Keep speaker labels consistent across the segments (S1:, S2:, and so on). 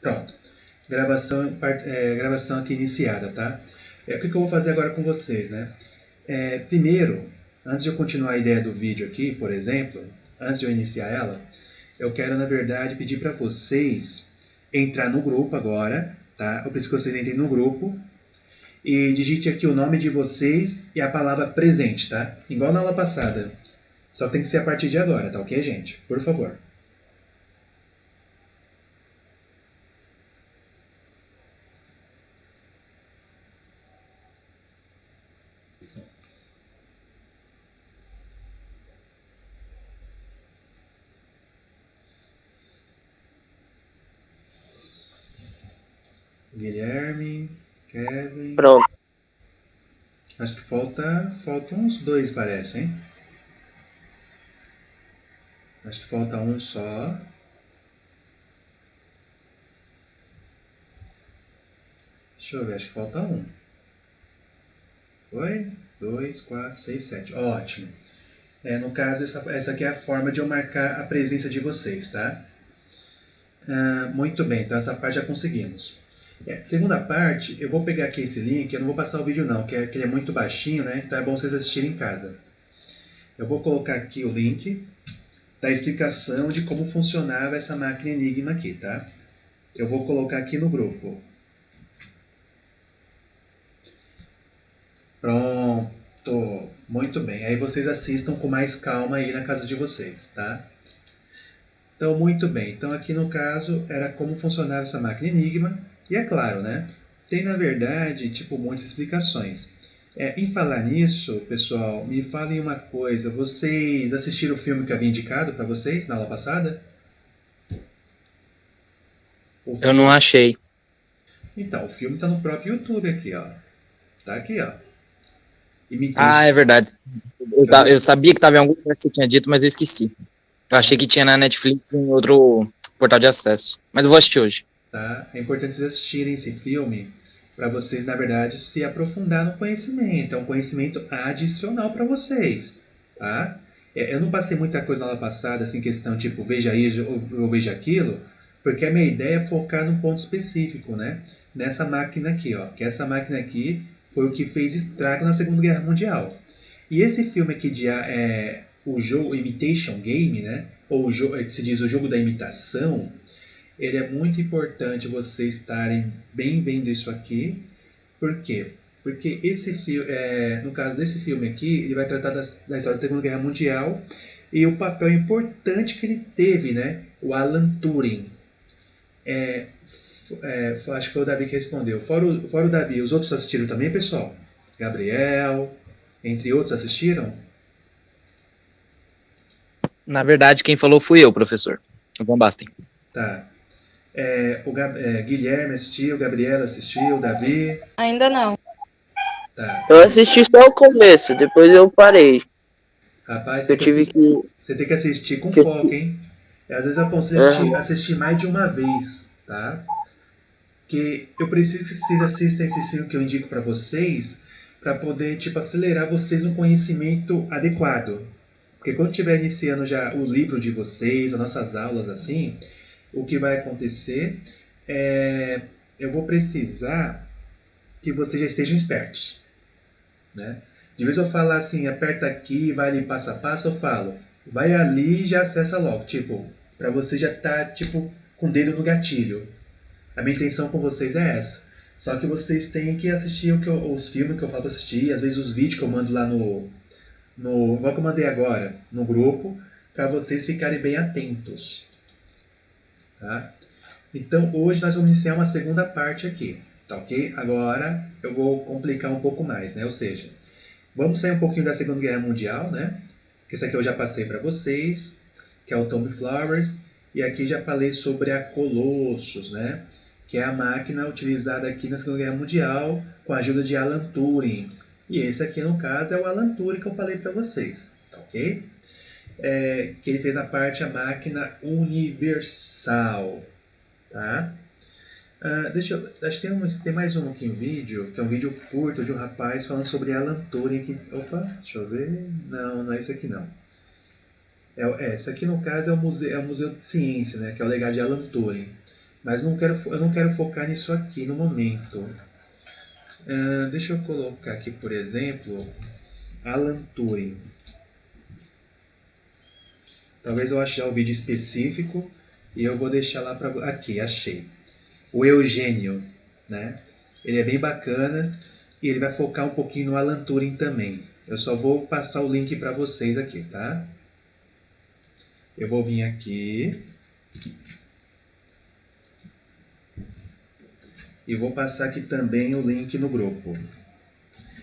S1: Pronto. Gravação aqui iniciada, tá? O que eu vou fazer agora com vocês, né? Primeiro, antes de eu continuar a ideia do vídeo aqui, por exemplo, antes de eu iniciar ela, eu quero, na verdade, pedir para vocês entrar no grupo agora, tá? Eu preciso que vocês entrem no grupo e digite aqui o nome de vocês e a palavra presente, tá? Igual na aula passada. Só que tem que ser a partir de agora, tá ok, gente? Por favor. Guilherme, Kevin...
S2: Pronto.
S1: Acho que faltam uns dois, parece, hein? Acho que falta um só. Deixa eu ver, acho que falta um. Foi? 2, 4, 6, 7. Ótimo. No caso, essa aqui é a forma de eu marcar a presença de vocês, tá? Muito bem, então essa parte já conseguimos. Segunda parte, eu vou pegar aqui esse link, eu não vou passar o vídeo não, que ele é muito baixinho, né? Então é bom vocês assistirem em casa. Eu vou colocar aqui o link da explicação de como funcionava essa máquina Enigma aqui, tá? Eu vou colocar aqui no grupo. Pronto, muito bem. Aí vocês assistam com mais calma aí na casa de vocês, tá? Então, muito bem. Então, aqui no caso, era como funcionava essa máquina Enigma. E é claro, né? Tem, na verdade, muitas explicações. Em falar nisso, pessoal, me falem uma coisa. Vocês assistiram o filme que eu havia indicado para vocês na aula passada?
S2: Eu não achei.
S1: Então, o filme está no próprio YouTube aqui, ó. Tá aqui, ó.
S2: Ah, é verdade. Eu sabia que estava em algum lugar que você tinha dito, mas eu esqueci. Eu achei que tinha na Netflix em outro portal de acesso. Mas eu vou assistir hoje.
S1: Tá? É importante vocês assistirem esse filme para vocês, na verdade, se aprofundar no conhecimento. É um conhecimento adicional para vocês. Tá? Eu não passei muita coisa na aula passada, assim, questão tipo, veja isso ou veja aquilo, porque a minha ideia é focar num ponto específico, né? Nessa máquina aqui, ó. Que essa máquina aqui foi o que fez estrago na Segunda Guerra Mundial. E esse filme aqui o jogo Imitation Game, né? Ou que se diz o jogo da imitação, ele é muito importante vocês estarem bem vendo isso aqui. Por quê? Porque esse filme, no caso desse filme aqui, ele vai tratar da história da Segunda Guerra Mundial e o papel importante que ele teve, né? O Alan Turing. Acho que foi o Davi que respondeu. Fora o Davi, os outros assistiram também, pessoal? Gabriel, entre outros, assistiram?
S2: Na verdade, quem falou fui eu, professor. Então bastem.
S1: Tá. Guilherme assistiu, Gabriela assistiu, Davi?
S3: Ainda não.
S1: Tá.
S4: Eu assisti só o começo, depois eu parei.
S1: Rapaz, você tem que assistir com foco, hein? Às vezes eu posso assistir mais de uma vez, tá? Porque eu preciso que vocês assistam esse filme que eu indico para vocês, para poder, acelerar vocês no conhecimento adequado. Porque quando estiver iniciando já o livro de vocês, as nossas aulas assim, o que vai acontecer eu vou precisar que vocês já estejam espertos, né? De vez eu falar assim, aperta aqui, vai ali passo a passo, eu falo, vai ali e já acessa logo, para você já estar, com o dedo no gatilho. A minha intenção com vocês é essa. Só que vocês têm que assistir os filmes que eu falo para assistir, às vezes os vídeos que eu mando lá igual que eu mandei agora, no grupo, para vocês ficarem bem atentos. Tá? Então, hoje nós vamos iniciar uma segunda parte aqui, tá ok? Agora eu vou complicar um pouco mais, né? Ou seja, vamos sair um pouquinho da Segunda Guerra Mundial, né? Que isso aqui eu já passei para vocês, que é o Tomb Flowers, e aqui já falei sobre a Colossus, né? Que é a máquina utilizada aqui na Segunda Guerra Mundial com a ajuda de Alan Turing. E esse aqui, no caso, é o Alan Turing que eu falei para vocês, tá ok? Que ele fez na parte a máquina universal, tá? Acho que tem mais um aqui, um vídeo, que é um vídeo curto de um rapaz falando sobre Alan Turing. Opa, deixa eu ver. Não é esse aqui não. Esse aqui no caso é o Museu de Ciência, né? Que é o legado de Alan Turing. Mas eu não quero focar nisso aqui no momento. Deixa eu colocar aqui, por exemplo, Alan Turing. Talvez eu ache o vídeo específico e eu vou deixar lá para... Aqui, achei. O Eugênio, né? Ele é bem bacana e ele vai focar um pouquinho no Alan Turing também. Eu só vou passar o link para vocês aqui, tá? Eu vou vir aqui e vou passar aqui também o link no grupo.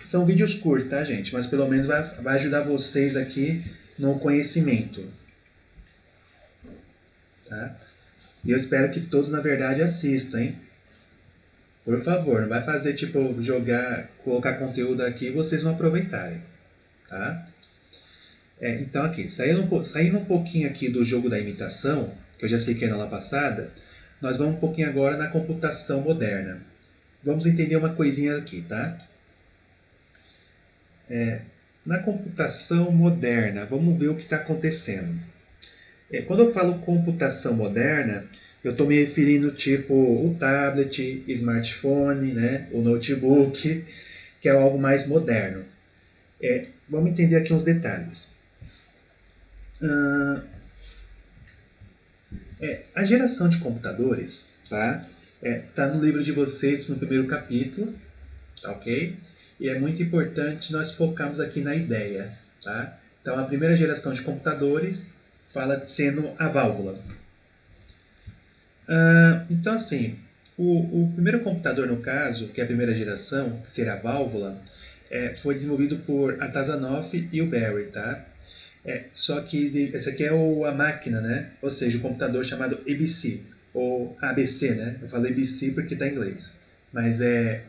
S1: São vídeos curtos, tá, gente? Mas pelo menos vai ajudar vocês aqui no conhecimento. Tá? E eu espero que todos, na verdade, assistam, hein? Por favor, não vai fazer tipo colocar conteúdo aqui e vocês não aproveitarem. Tá? Então aqui, saindo um pouquinho aqui do jogo da imitação, que eu já expliquei na aula passada, nós vamos um pouquinho agora na computação moderna. Vamos entender uma coisinha aqui, tá? Na computação moderna, vamos ver o que está acontecendo. Quando eu falo computação moderna, eu estou me referindo tipo o tablet, smartphone, né, o notebook, que é algo mais moderno. Vamos entender aqui uns detalhes. A geração de computadores tá no livro de vocês no primeiro capítulo, tá, ok? E é muito importante nós focarmos aqui na ideia. Tá? Então, a primeira geração de computadores fala sendo a válvula. Então, assim, o primeiro computador, no caso, que é a primeira geração, que será a válvula, foi desenvolvido por Atazanov e o Berry. Tá? Só que essa aqui é a máquina, né? Ou seja, o computador chamado ABC, ou ABC, né? Eu falo ABC porque está em inglês, mas é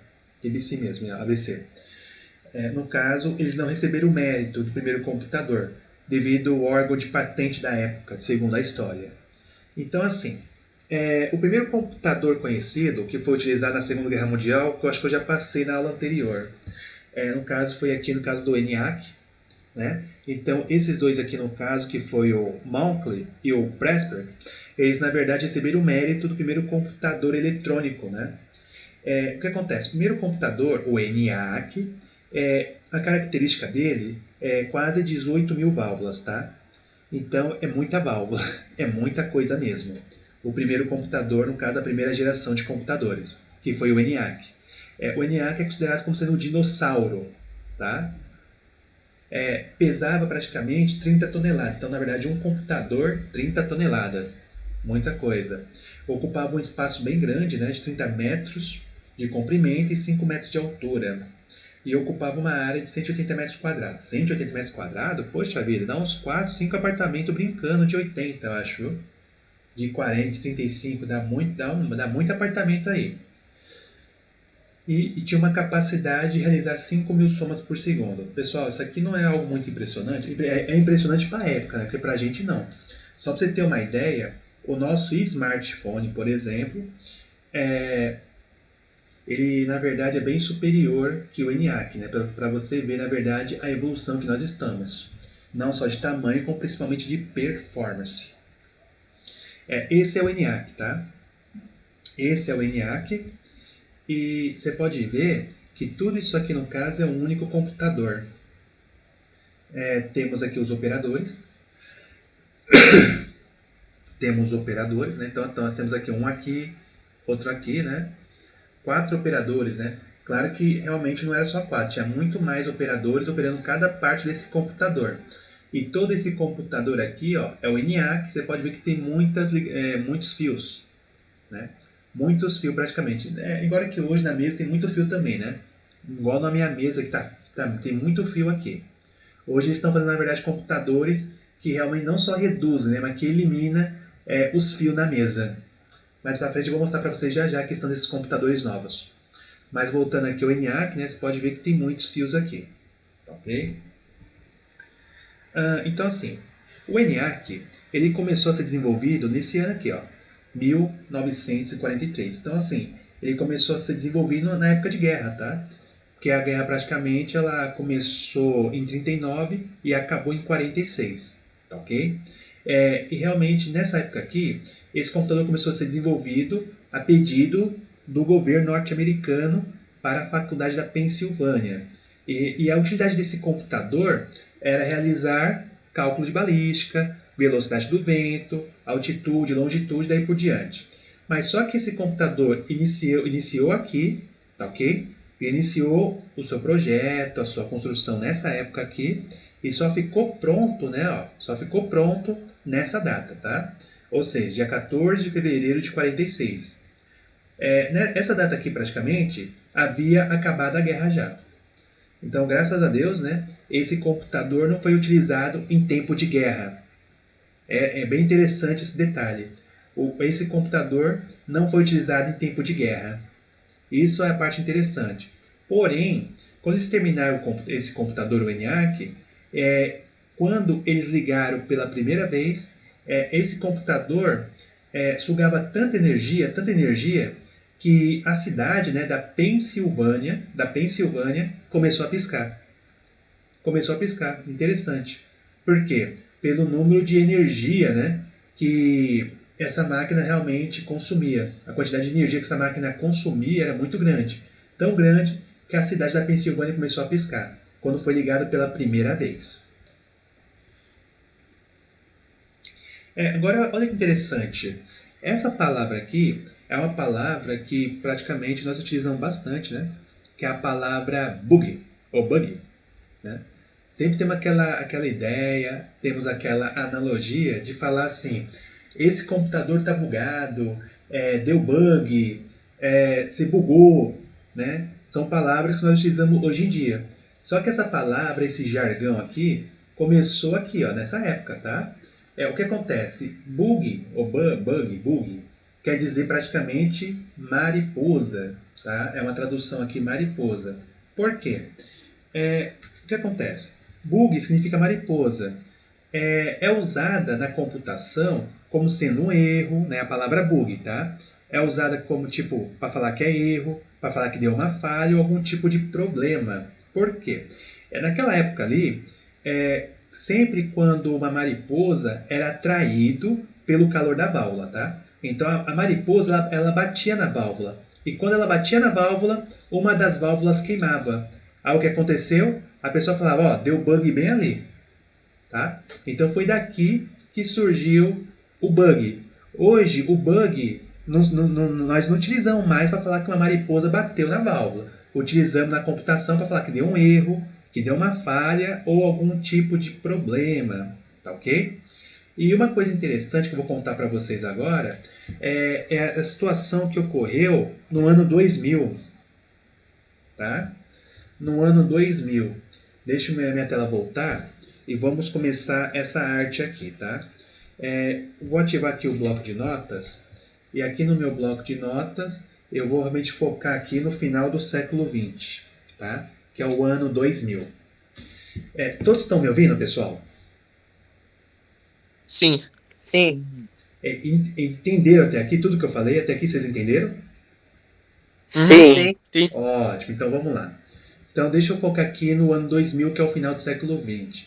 S1: ABC mesmo, ABC. No caso, eles não receberam o mérito do primeiro computador, devido ao órgão de patente da época, segundo a história. Então, assim, o primeiro computador conhecido, que foi utilizado na Segunda Guerra Mundial, que eu acho que eu já passei na aula anterior, no caso, foi aqui no caso do ENIAC, né? Então, esses dois aqui no caso, que foi o Mauchly e o Presper, eles na verdade receberam o mérito do primeiro computador eletrônico, né? O que acontece? O primeiro computador, o ENIAC, a característica dele é quase 18.000 válvulas, tá? Então, é muita válvula, é muita coisa mesmo. O primeiro computador, no caso, a primeira geração de computadores, que foi o ENIAC. O ENIAC é considerado como sendo um dinossauro, tá? Pesava praticamente 30 toneladas. Então, na verdade, um computador, 30 toneladas. Muita coisa. Ocupava um espaço bem grande, né, de 30 metros de comprimento e 5 metros de altura. E ocupava uma área de 180 metros quadrados. 180 metros quadrados? Poxa vida, dá uns 4, 5 apartamentos brincando de 80, eu acho, viu? De 40, de 35, dá muito apartamento aí. E tinha uma capacidade de realizar 5.000 somas por segundo. Pessoal, isso aqui não é algo muito impressionante. É impressionante para a época, né? Porque para a gente não. Só para você ter uma ideia, o nosso smartphone, por exemplo, ele na verdade é bem superior que o ENIAC, né? Para você ver na verdade a evolução que nós estamos. Não só de tamanho, como principalmente de performance. Esse é o ENIAC, tá? Esse é o ENIAC. E você pode ver que tudo isso aqui no caso é um único computador. Temos aqui os operadores. Temos operadores, né? Então nós temos aqui um aqui, outro aqui, né? 4 operadores, né? Claro que realmente não era só 4, tinha muito mais operadores operando cada parte desse computador. E todo esse computador aqui, ó, é o ENIAC, você pode ver que tem muitos fios, né? Muitos fios praticamente. Embora que hoje na mesa tem muito fio também, né? Igual na minha mesa que tem muito fio aqui. Hoje eles estão fazendo na verdade computadores que realmente não só reduzem, né? Mas que elimina os fios na mesa. Mais para frente eu vou mostrar para vocês já a questão desses computadores novos. Mas voltando aqui ao ENIAC, né? Você pode ver que tem muitos fios aqui. Ok? Então assim, o ENIAC ele começou a ser desenvolvido nesse ano aqui, ó. 1943. Então, assim, ele começou a ser desenvolvido na época de guerra, tá? Porque a guerra praticamente ela começou em 39 e acabou em 46, tá ok? E realmente nessa época aqui, esse computador começou a ser desenvolvido a pedido do governo norte-americano para a Faculdade da Pensilvânia. E a utilidade desse computador era realizar cálculo de balística, velocidade do vento, altitude, longitude, daí por diante. Mas só que esse computador iniciou aqui, tá ok? Iniciou o seu projeto, a sua construção nessa época aqui, e só ficou pronto, né? Ó, só ficou pronto nessa data, tá? Ou seja, dia 14 de fevereiro de 46. Nessa data aqui, praticamente, havia acabado a guerra já. Então, graças a Deus, né, esse computador não foi utilizado em tempo de guerra. É bem interessante esse detalhe. Esse computador não foi utilizado em tempo de guerra. Isso é a parte interessante. Porém, quando eles terminaram esse computador, o ENIAC, quando eles ligaram pela primeira vez, esse computador sugava tanta energia, que a cidade, né, da Pensilvânia, começou a piscar. Interessante. Por quê? Pelo número de energia, né, que essa máquina realmente consumia. A quantidade de energia que essa máquina consumia era muito grande. Tão grande que a cidade da Pensilvânia começou a piscar, quando foi ligado pela primeira vez. Agora, olha que interessante. Essa palavra aqui é uma palavra que praticamente nós utilizamos bastante, né? Que é a palavra bug, ou bug, né? Sempre temos aquela ideia, temos aquela analogia de falar assim, esse computador está bugado, deu bug, se bugou, né? São palavras que nós utilizamos hoje em dia. Só que essa palavra, esse jargão aqui, começou aqui, ó, nessa época, tá? O que acontece? Bug, ou bug, quer dizer praticamente mariposa, tá? É uma tradução aqui, mariposa. Por quê? O que acontece? Bug significa mariposa. É usada na computação como sendo um erro, né? A palavra bug, tá? É usada como tipo para falar que é erro, para falar que deu uma falha ou algum tipo de problema. Por quê? Naquela época ali, sempre quando uma mariposa era atraído pelo calor da válvula, tá? Então a mariposa ela batia na válvula. E quando ela batia na válvula, uma das válvulas queimava. Aí o que aconteceu? A pessoa falava, ó, deu bug bem ali. Tá? Então foi daqui que surgiu o bug. Hoje o bug nós não utilizamos mais para falar que uma mariposa bateu na válvula. Utilizamos na computação para falar que deu um erro, que deu uma falha ou algum tipo de problema. Tá ok? E uma coisa interessante que eu vou contar para vocês agora é a situação que ocorreu no ano 2000. Tá? No ano 2000. Deixa minha tela voltar e vamos começar essa arte aqui, tá? Vou ativar aqui o bloco de notas e aqui no meu bloco de notas eu vou realmente focar aqui no final do século XX, tá? Que é o ano 2000. Todos estão me ouvindo, pessoal?
S4: Sim. Sim.
S1: Entenderam até aqui tudo que eu falei? Até aqui vocês entenderam?
S4: Sim. Sim.
S1: Ótimo, então vamos lá. Então deixa eu focar aqui no ano 2000, que é o final do século XX.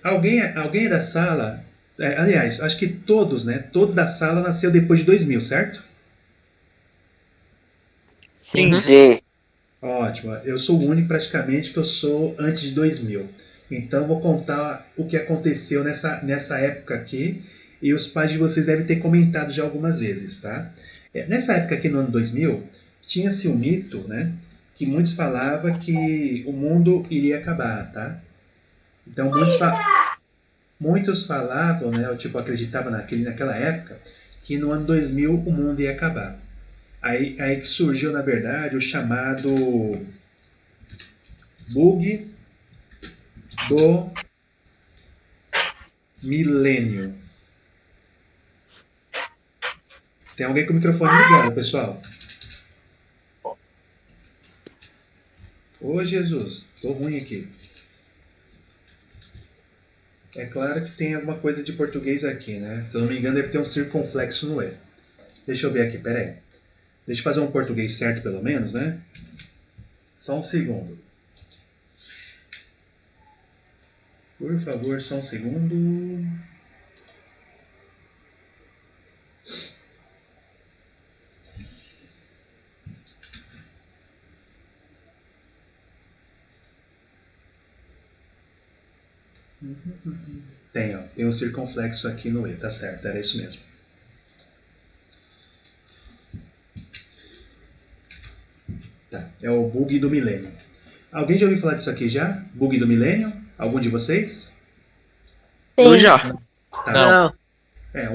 S1: Alguém da sala... aliás, acho que todos, né? Todos da sala nasceu depois de 2000, certo?
S4: Sim. Sim.
S1: Ótimo. Eu sou o único praticamente que eu sou antes de 2000. Então vou contar o que aconteceu nessa época aqui. E os pais de vocês devem ter comentado já algumas vezes, tá? Nessa época aqui no ano 2000, tinha-se um mito, né? Que muitos falavam que o mundo iria acabar, tá? Então muitos falavam, né? Tipo, acreditavam naquela época que no ano 2000 o mundo ia acabar. Aí que surgiu, na verdade, o chamado bug do milênio. Tem alguém com o microfone ligado, pessoal? Ô, Jesus, tô ruim aqui. É claro que tem alguma coisa de português aqui, né? Se eu não me engano, deve ter um circunflexo no E. Deixa eu ver aqui, peraí. Deixa eu fazer um português certo, pelo menos, né? Só um segundo. Por favor, só um segundo. Tem um circunflexo aqui no E, tá certo, era isso mesmo. Tá, é o bug do milênio. Alguém já ouviu falar disso aqui já? Bug do milênio? Algum de vocês?
S4: Eu já.
S1: Tá.
S4: Não.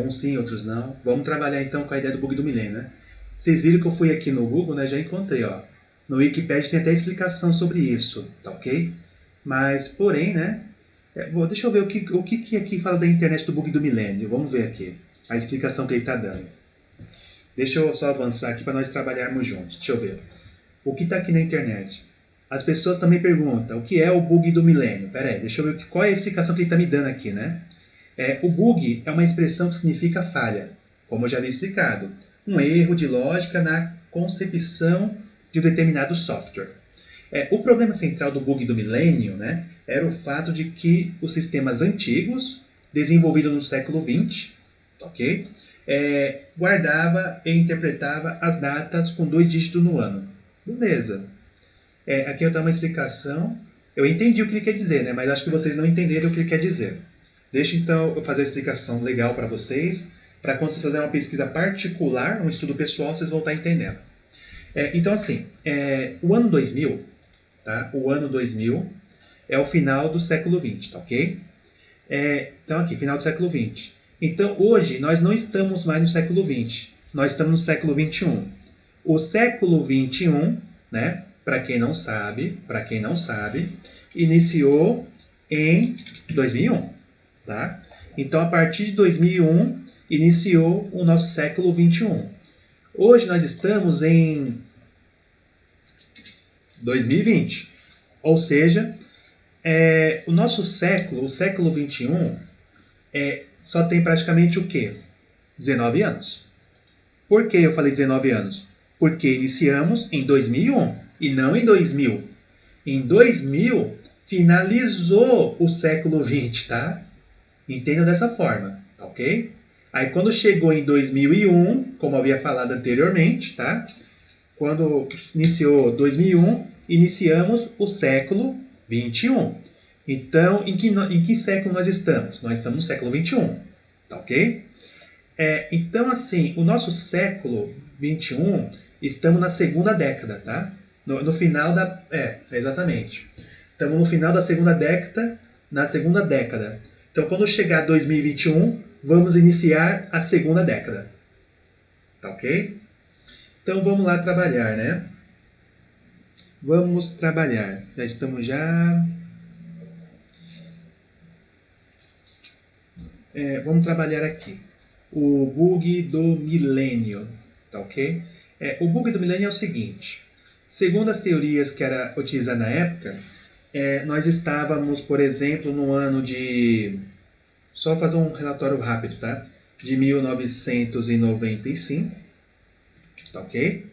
S1: Uns sim, outros não. Vamos trabalhar então com a ideia do bug do milênio, né? Vocês viram que eu fui aqui no Google, né? Já encontrei, ó. No Wikipedia tem até explicação sobre isso, tá ok? Mas, porém, né? Deixa eu ver o que aqui fala da internet do bug do milênio. Vamos ver aqui a explicação que ele está dando. Deixa eu só avançar aqui para nós trabalharmos juntos. Deixa eu ver. O que está aqui na internet? As pessoas também perguntam o que é o bug do milênio. Pera aí, deixa eu ver qual é a explicação que ele está me dando aqui, né? O bug é uma expressão que significa falha, como eu já havia explicado. Um erro de lógica na concepção de um determinado software. O problema central do bug do milênio, né, era o fato de que os sistemas antigos, desenvolvidos no século XX, ok? Guardava e interpretava as datas com 2 dígitos no ano. Beleza. Aqui eu dou uma explicação. Eu entendi o que ele quer dizer, né, mas acho que vocês não entenderam o que ele quer dizer. Deixa então eu fazer a explicação legal para vocês, para quando vocês fizerem uma pesquisa particular, um estudo pessoal, vocês vão estar entendendo. Então assim, o ano 2000, tá? O ano 2000 é o final do século XX, tá ok? Então aqui, final do século XX. Então hoje nós não estamos mais no século XX, nós estamos no século XXI. O século XXI, né? Para quem não sabe, iniciou em 2001. Tá? Então, a partir de 2001, iniciou o nosso século XXI. Hoje nós estamos em 2020. Ou seja, o nosso século, o século XXI, só tem praticamente o quê? 19 anos. Por que eu falei 19 anos? Porque iniciamos em 2001 e não em 2000. Em 2000, finalizou o século XX, tá? Entendam dessa forma, tá ok? Aí quando chegou em 2001, como eu havia falado anteriormente, tá? Quando iniciou 2001, iniciamos o século XXI. Então, em que século nós estamos? Nós estamos no século XXI, tá ok? Então, assim, o nosso século XXI, estamos na segunda década, tá? No final da... exatamente. Estamos no final da segunda década, na segunda década. Então, quando chegar 2021, vamos iniciar a segunda década. Tá ok? Então, vamos lá trabalhar, né? Vamos trabalhar. Já estamos já... vamos trabalhar aqui. O bug do milênio. Tá ok? O bug do milênio é o seguinte. Segundo as teorias que era utilizada na época... nós estávamos, por exemplo, no ano de... Só fazer um relatório rápido, tá? De 1995, tá ok?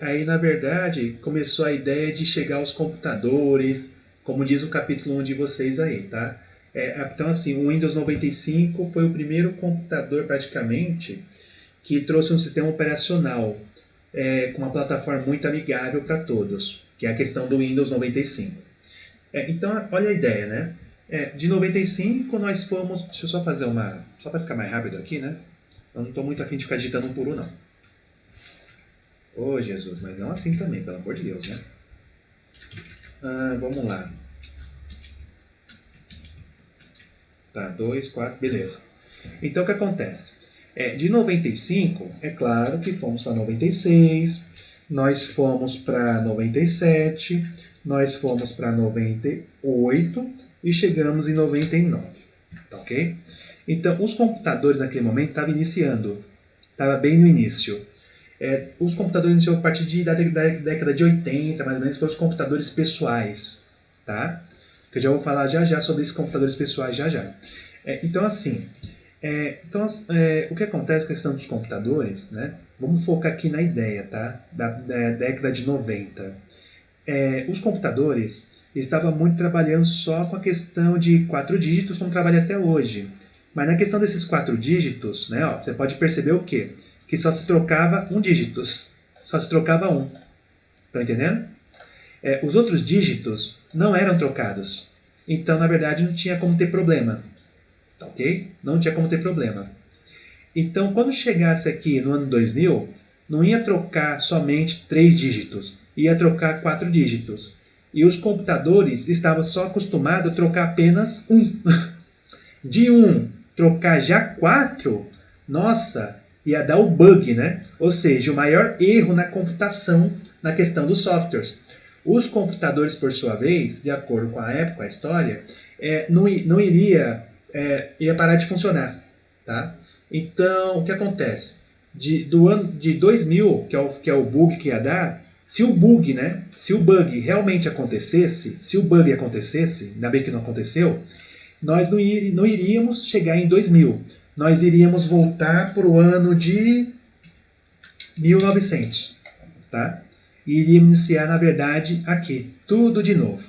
S1: Aí, na verdade, começou a ideia de chegar aos computadores, como diz o capítulo 1 de vocês aí, tá? Então, assim, o Windows 95 foi o primeiro computador, praticamente, que trouxe um sistema operacional com uma plataforma muito amigável para todos, que é a questão do Windows 95. Então, olha a ideia, né? De 95 nós fomos... Deixa eu só fazer uma... Só para ficar mais rápido aqui, né? Eu não estou muito afim de ficar digitando um por um, não. Ô, Jesus, mas não assim também, pelo amor de Deus, né? Vamos lá. Tá, 2, 4, beleza. Então, o que acontece? De 95, é claro que fomos para 96, nós fomos para 97, nós fomos para 98 e chegamos em 99, tá ok? Então, os computadores naquele momento estavam iniciando, estava bem no início. Os computadores iniciaram a partir da década de 80, mais ou menos, foram os computadores pessoais, tá? Que eu já vou falar já sobre esses computadores pessoais já. Então, assim, o que acontece com a questão dos computadores, né? Vamos focar aqui na ideia, tá? Da década de 90. Os computadores estavam muito trabalhando só com a questão de 4 dígitos, como trabalha até hoje. Mas na questão desses 4 dígitos, né, você pode perceber o quê? Que só se trocava um dígito. Só se trocava um. Estão entendendo? Os outros dígitos não eram trocados. Então, na verdade, não tinha como ter problema. Ok? Não tinha como ter problema. Então, quando chegasse aqui no ano 2000, não ia trocar somente 3 dígitos, ia trocar 4 dígitos. E os computadores estavam só acostumados a trocar apenas 1. De 1 trocar já 4, nossa, ia dar o bug, né? Ou seja, o maior erro na computação na questão dos softwares. Os computadores, por sua vez, de acordo com a época, a história, não iria parar de funcionar, tá? Então, o que acontece? Do ano de 2000, que é o bug que ia dar, se o bug realmente acontecesse, ainda bem que não aconteceu, nós não iríamos chegar em 2000. Nós iríamos voltar para o ano de 1900, tá? E iríamos iniciar, na verdade, aqui, tudo de novo,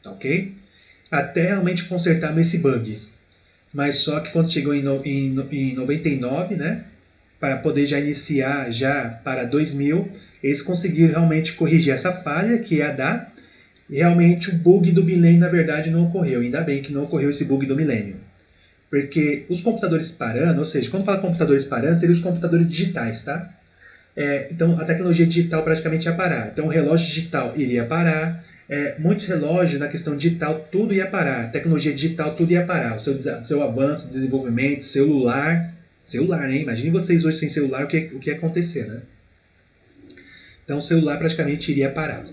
S1: ok? Até realmente consertarmos esse bug. Mas só que quando chegou em 99, né, para poder já iniciar já para 2000, eles conseguiram realmente corrigir essa falha que ia dar. E realmente o bug do milênio, na verdade, não ocorreu. Ainda bem que não ocorreu esse bug do milênio. Porque os computadores parando, ou seja, quando fala computadores parando, seriam os computadores digitais, tá? Então a tecnologia digital praticamente ia parar. Então o relógio digital iria parar. Muitos relógios na questão digital, tudo ia parar. A tecnologia digital, tudo ia parar. O seu avanço, desenvolvimento, celular, né? Imagine vocês hoje sem celular, o que ia acontecer, né? Então o celular praticamente iria parar.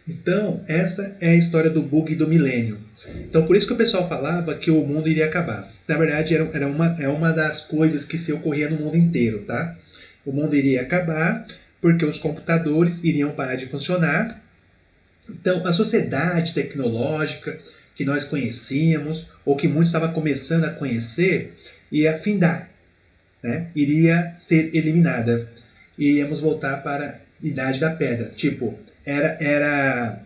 S1: Então, essa é a história do bug do milênio. Então, por isso que o pessoal falava que o mundo iria acabar. Na verdade, é uma das coisas que se ocorria no mundo inteiro, tá? O mundo iria acabar porque os computadores iriam parar de funcionar. Então, a sociedade tecnológica que nós conhecíamos, ou que muitos estavam começando a conhecer, ia findar, né? Iria ser eliminada. E iríamos voltar para a Idade da Pedra. Tipo, era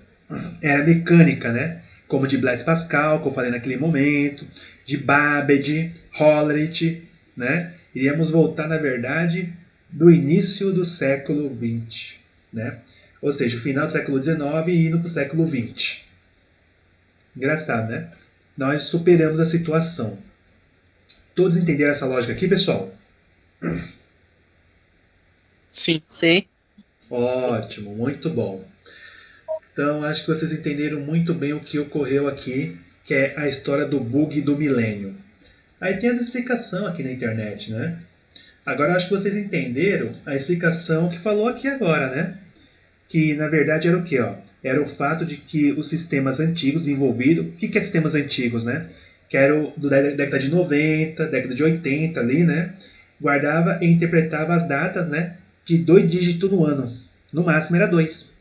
S1: mecânica, né? Como de Blaise Pascal, que eu falei naquele momento, de Babbage, Hollerith, né? Iríamos voltar, na verdade, do início do século XX, né? Ou seja, o final do século XIX e indo para o século XX. Engraçado, né? Nós superamos a situação. Todos entenderam essa lógica aqui, pessoal?
S4: Sim. Sim.
S1: Ótimo, muito bom. Então, acho que vocês entenderam muito bem o que ocorreu aqui, que é a história do bug do milênio. Aí tem as explicações aqui na internet, né? Agora, acho que vocês entenderam a explicação que falou aqui agora, né? Que, na verdade, era o quê? Era o fato de que os sistemas antigos envolvidos... O que é sistemas antigos, né? Que era da década de 90, década de 80 ali, né? Guardava e interpretava as datas, né? De 2 dígitos no ano. No máximo era 2.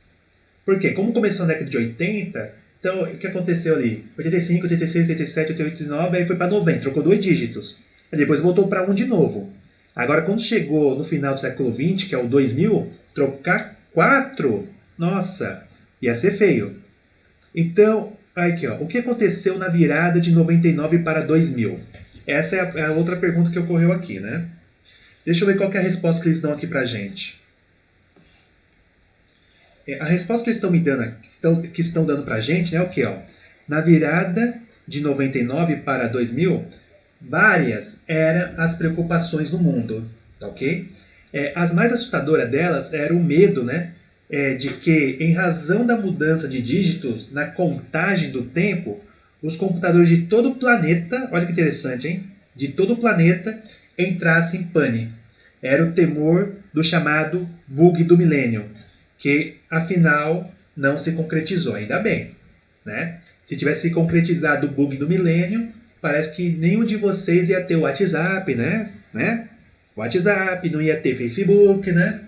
S1: Por quê? Como começou na década de 80, então o que aconteceu ali? 85, 86, 87, 88, 89, aí foi para 90, trocou 2 dígitos. Aí depois voltou para 1 de novo. Agora, quando chegou no final do século XX, que é o 2000, trocar 4, nossa, ia ser feio. Então, aqui, o que aconteceu na virada de 99 para 2000? Essa é a outra pergunta que ocorreu aqui, né? Deixa eu ver qual que é a resposta que eles dão aqui pra gente. A resposta que eles estão dando pra gente é o quê? Na virada de 99 para 2000, várias eram as preocupações no mundo, tá ok? As mais assustadoras delas era o medo, né? De que, em razão da mudança de dígitos na contagem do tempo, os computadores de todo o planeta, olha que interessante, hein? De todo o planeta entrassem em pane. Era o temor do chamado bug do milênio, que afinal não se concretizou, ainda bem, né? Se tivesse concretizado o bug do milênio, parece que nenhum de vocês ia ter o WhatsApp, né? WhatsApp, não ia ter Facebook, né?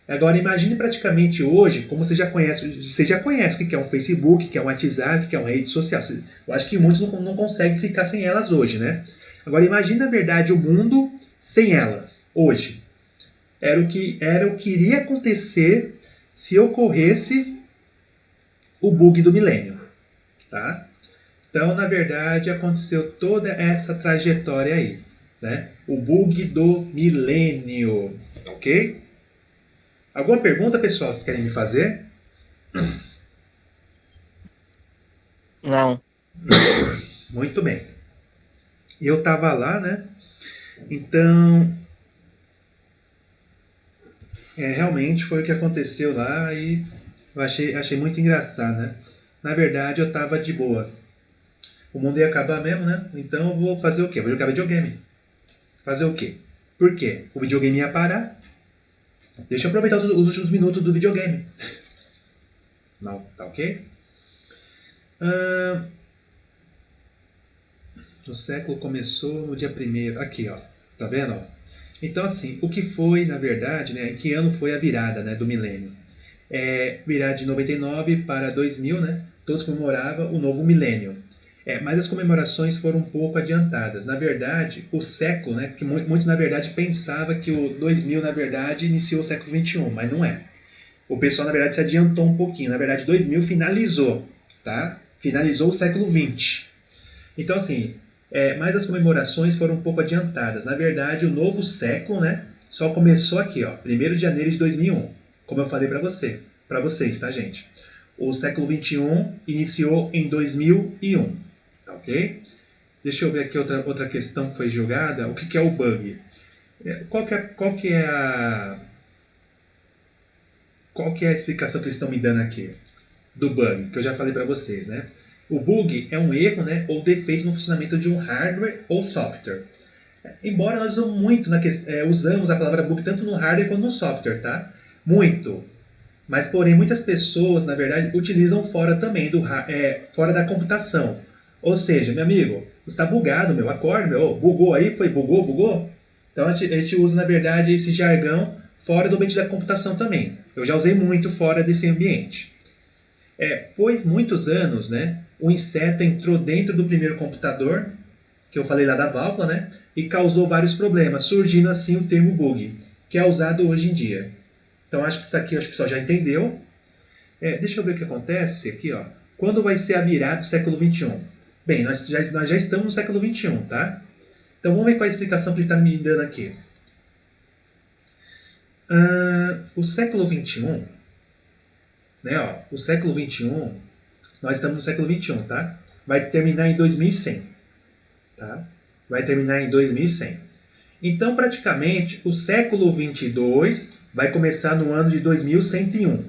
S1: Agora imagine praticamente hoje, como você já conhece o que é um Facebook, o que é um WhatsApp, o que é uma rede social. Eu acho que muitos não conseguem ficar sem elas hoje, né? Agora imagine, na verdade, o mundo sem elas, hoje. Era o que iria acontecer se ocorresse o bug do milênio, tá? Então, na verdade, aconteceu toda essa trajetória aí, né? O bug do milênio, ok? Alguma pergunta, pessoal, vocês querem me fazer?
S2: Não.
S1: Muito bem. Eu tava lá, né? Então, realmente foi o que aconteceu lá e eu achei muito engraçado, né? Na verdade, eu tava de boa. O mundo ia acabar mesmo, né? Então eu vou fazer o quê? Vou jogar videogame. Fazer o quê? Por quê? O videogame ia parar. Deixa eu aproveitar os últimos minutos do videogame. Não, tá ok? O século começou no dia 1º. Aqui, ó. Tá vendo? Ó? Então, assim, o que foi, na verdade, né? Em que ano foi a virada, né, do milênio? Virada de 99 para 2000, né? Todos comemoravam o novo milênio. Mas as comemorações foram um pouco adiantadas. Na verdade, o século, né? Que muitos, na verdade, pensavam que o 2000, na verdade, iniciou o século XXI, mas não é. O pessoal, na verdade, se adiantou um pouquinho. Na verdade, 2000 finalizou, tá? Finalizou o século XX. Então, assim, mas as comemorações foram um pouco adiantadas. Na verdade, o novo século, né? Só começou aqui, ó, 1º de janeiro de 2001. Como eu falei para vocês, tá, gente? O século XXI iniciou em 2001, tá ok? Deixa eu ver aqui outra questão que foi jogada. O que é o bug? Qual que é a explicação que eles estão me dando aqui do bug? Que eu já falei para vocês, né? O bug é um erro, né, ou defeito no funcionamento de um hardware ou software. Embora nós usamos a palavra bug tanto no hardware quanto no software, tá? Muito. Mas, porém, muitas pessoas, na verdade, utilizam fora também, fora da computação. Ou seja, meu amigo, está bugado, meu, acorda, meu, bugou aí, bugou? Então, a gente usa, na verdade, esse jargão fora do ambiente da computação também. Eu já usei muito fora desse ambiente. Pois muitos anos, né, o inseto entrou dentro do primeiro computador, que eu falei lá da válvula, né, e causou vários problemas, surgindo assim o termo bug, que é usado hoje em dia. Então, acho que isso aqui o pessoal já entendeu. Deixa eu ver o que acontece aqui, ó. Quando vai ser a virada do século XXI? Bem, nós já estamos no século XXI, tá? Então, vamos ver qual é a explicação que ele está me dando aqui. O século XXI, né, ó, o século XXI, nós estamos no século XXI, tá? Vai terminar em 2100, tá? Vai terminar em 2100. Então, praticamente, o século 22 vai começar no ano de 2101.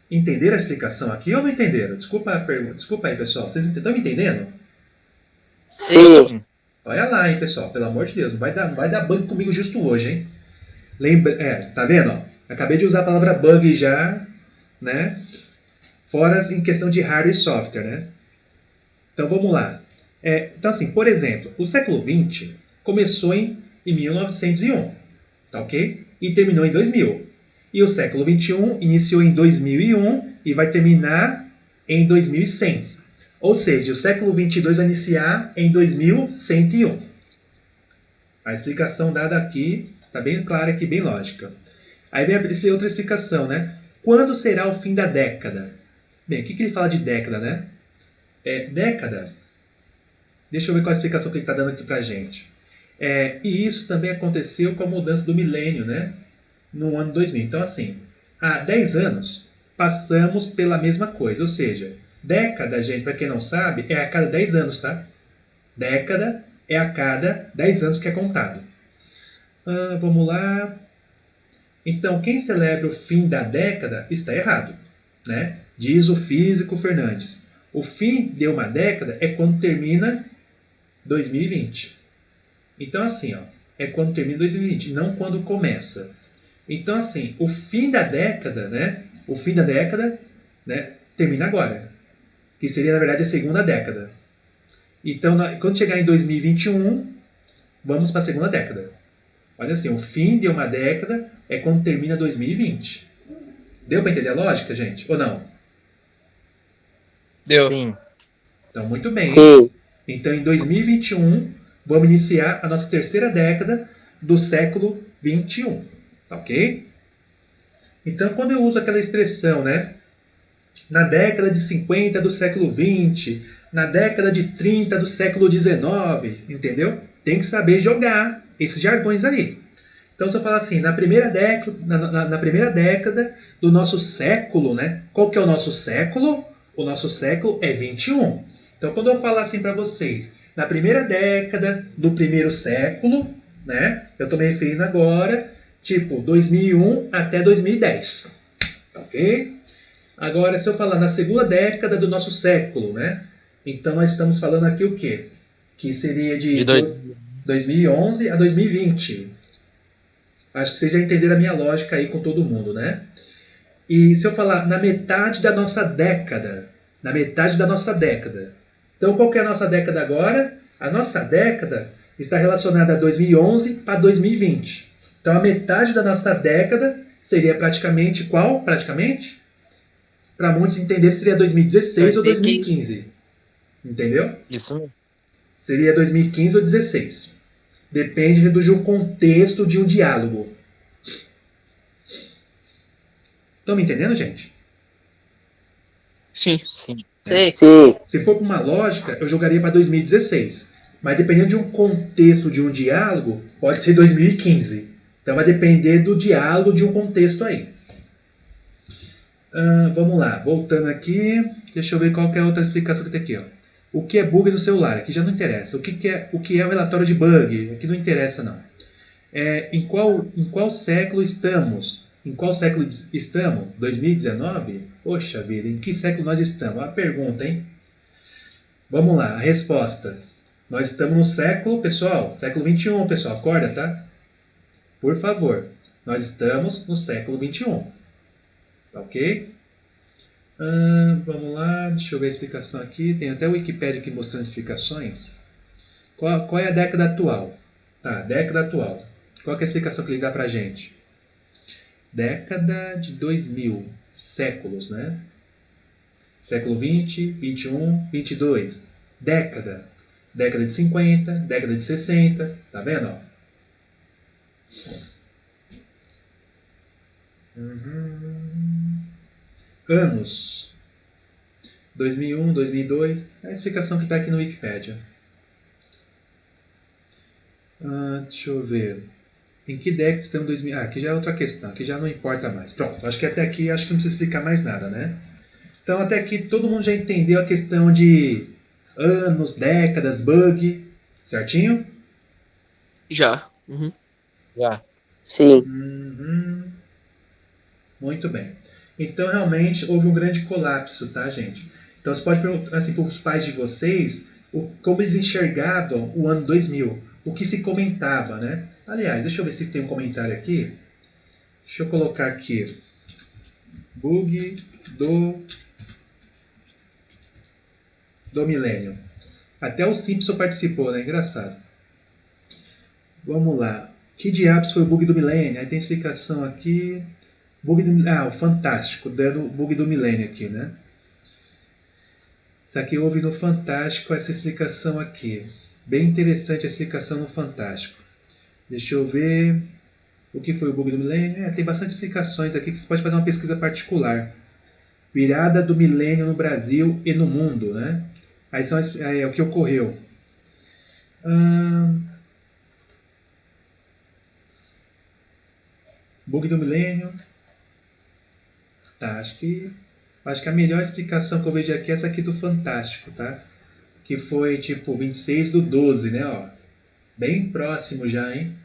S1: Entenderam a explicação aqui ou não entenderam? Desculpa a pergunta. Desculpa aí, pessoal. Vocês estão me entendendo?
S2: Sim.
S1: Olha lá, hein, pessoal. Pelo amor de Deus. Não vai dar bug comigo justo hoje, hein? Tá vendo? Ó? Acabei de usar a palavra bug já, né? Fora em questão de hardware e software, né? Então, vamos lá. Então, assim, por exemplo, o século XX começou em 1901, tá ok? E terminou em 2000. E o século XXI iniciou em 2001 e vai terminar em 2100. Ou seja, o século 22 vai iniciar em 2101. A explicação dada aqui está bem clara aqui, bem lógica. Aí vem outra explicação, né? Quando será o fim da década? Bem, o que ele fala de década, né? Década. Deixa eu ver qual a explicação que ele está dando aqui para a gente. E isso também aconteceu com a mudança do milênio, né? No ano 2000. Então, assim, há 10 anos passamos pela mesma coisa. Ou seja, década, gente, para quem não sabe, é a cada 10 anos, tá? Década é a cada 10 anos que é contado. Vamos lá. Então, quem celebra o fim da década está errado, né? Diz o físico Fernandes. O fim de uma década é quando termina 2020. Então, assim, ó, é quando termina 2020, não quando começa. Então, assim, o fim da década, né? O fim da década, né, termina agora. Que seria, na verdade, a segunda década. Então, quando chegar em 2021, vamos para a segunda década. Olha assim, o fim de uma década é quando termina 2020. Deu para entender a lógica, gente? Ou não?
S2: Deu. Sim.
S1: Então, muito bem.
S4: Sim.
S1: Então, em 2021, vamos iniciar a nossa terceira década do século 21. Tá ok? Então, quando eu uso aquela expressão, né? Na década de 50 do século 20, na década de 30 do século 19, entendeu? Tem que saber jogar esses jargões aí. Então, se eu falar assim, na primeira década do nosso século, né? Qual que é o nosso século? o nosso século é 21. Então, quando eu falar assim para vocês, na primeira década do primeiro século, né, eu estou me referindo agora, tipo, 2001 até 2010. Ok? Agora, se eu falar na segunda década do nosso século, né, então nós estamos falando aqui o quê? Que seria de 2011 a 2020. Acho que vocês já entenderam a minha lógica aí com todo mundo, né? E se eu falar na metade da nossa década, então qual que é a nossa década agora? A nossa década está relacionada a 2011 para 2020. Então a metade da nossa década seria praticamente qual? Praticamente? Para muitos entenderem, seria 2016 ou 2015. Entendeu?
S2: Isso mesmo.
S1: Seria 2015 ou 2016. Depende de um contexto de um diálogo. Estão me entendendo, gente?
S4: Sim.
S2: Sim.
S4: Sim.
S1: Se for com uma lógica, eu jogaria para 2016. Mas dependendo de um contexto de um diálogo, pode ser 2015. Então vai depender do diálogo de um contexto aí. Vamos lá, voltando aqui. Deixa eu ver qual que é a outra explicação que tem aqui. Ó. O que é bug no celular? Aqui já não interessa. O que é o relatório de bug? Aqui não interessa, não. Em qual século estamos? Em qual século estamos? 2019? Poxa vida, em que século nós estamos? Uma pergunta, hein? Vamos lá, a resposta. Nós estamos no século, pessoal, século 21, pessoal, acorda, tá? Por favor, nós estamos no século 21. Tá ok? Vamos lá, deixa eu ver a explicação aqui. Tem até o Wikipedia aqui mostrando explicações. Qual é a década atual? Tá, década atual. Qual que é a explicação que ele dá pra gente? Década de 2000, séculos, né? Século 20, 21, 22. Década. Década de 50, década de 60. Tá vendo? Ó? Anos. 2001, 2002. É a explicação que está aqui no Wikipedia. Deixa eu ver. Em que década estamos em 2000? Aqui já é outra questão. Aqui já não importa mais. Pronto. Acho que até aqui acho que não precisa explicar mais nada, né? Então até aqui todo mundo já entendeu a questão de anos, décadas, bug. Certinho?
S4: Já.
S2: Já.
S3: Sim.
S1: Muito bem. Então realmente houve um grande colapso, tá, gente? Então você pode perguntar assim, para os pais de vocês como eles enxergavam o ano 2000, o que se comentava, né? Aliás, deixa eu ver se tem um comentário aqui. Deixa eu colocar aqui. Bug do milênio. Até o Simpson participou, né? Engraçado. Vamos lá. Que diabos foi o bug do milênio? Aí tem explicação aqui. O Fantástico, dando o bug do milênio aqui, né? Isso aqui houve no Fantástico, essa explicação aqui. Bem interessante a explicação no Fantástico. Deixa eu ver o que foi o bug do milênio. Tem bastante explicações aqui que você pode fazer uma pesquisa particular. Virada do milênio no Brasil e no mundo, né? Aí é o que ocorreu. Bug do milênio. Tá, acho que a melhor explicação que eu vejo aqui é essa aqui do Fantástico, tá? Que foi tipo 26/12, né? Ó. Bem próximo já, hein?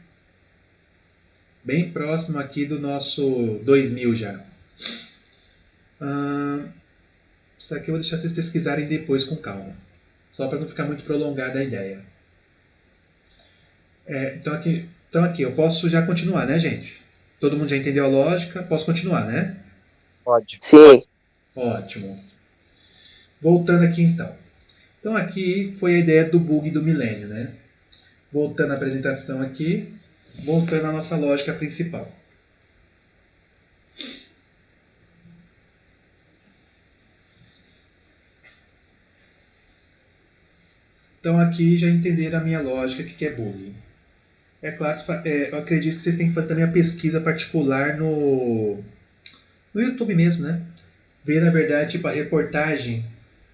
S1: Bem próximo aqui do nosso 2000 já. Isso aqui eu vou deixar vocês pesquisarem depois com calma. Só para não ficar muito prolongada a ideia. Então aqui eu posso já continuar, né, gente? Todo mundo já entendeu a lógica? Posso continuar, né?
S2: Pode.
S3: Sim.
S1: Ótimo. Voltando aqui então. Então aqui foi a ideia do bug do milênio, né? Voltando à apresentação aqui, voltando à nossa lógica principal. Então aqui já entenderam a minha lógica, o que é bug. É claro, eu acredito que vocês têm que fazer também a pesquisa particular no YouTube mesmo, né? Ver, na verdade, tipo, a reportagem.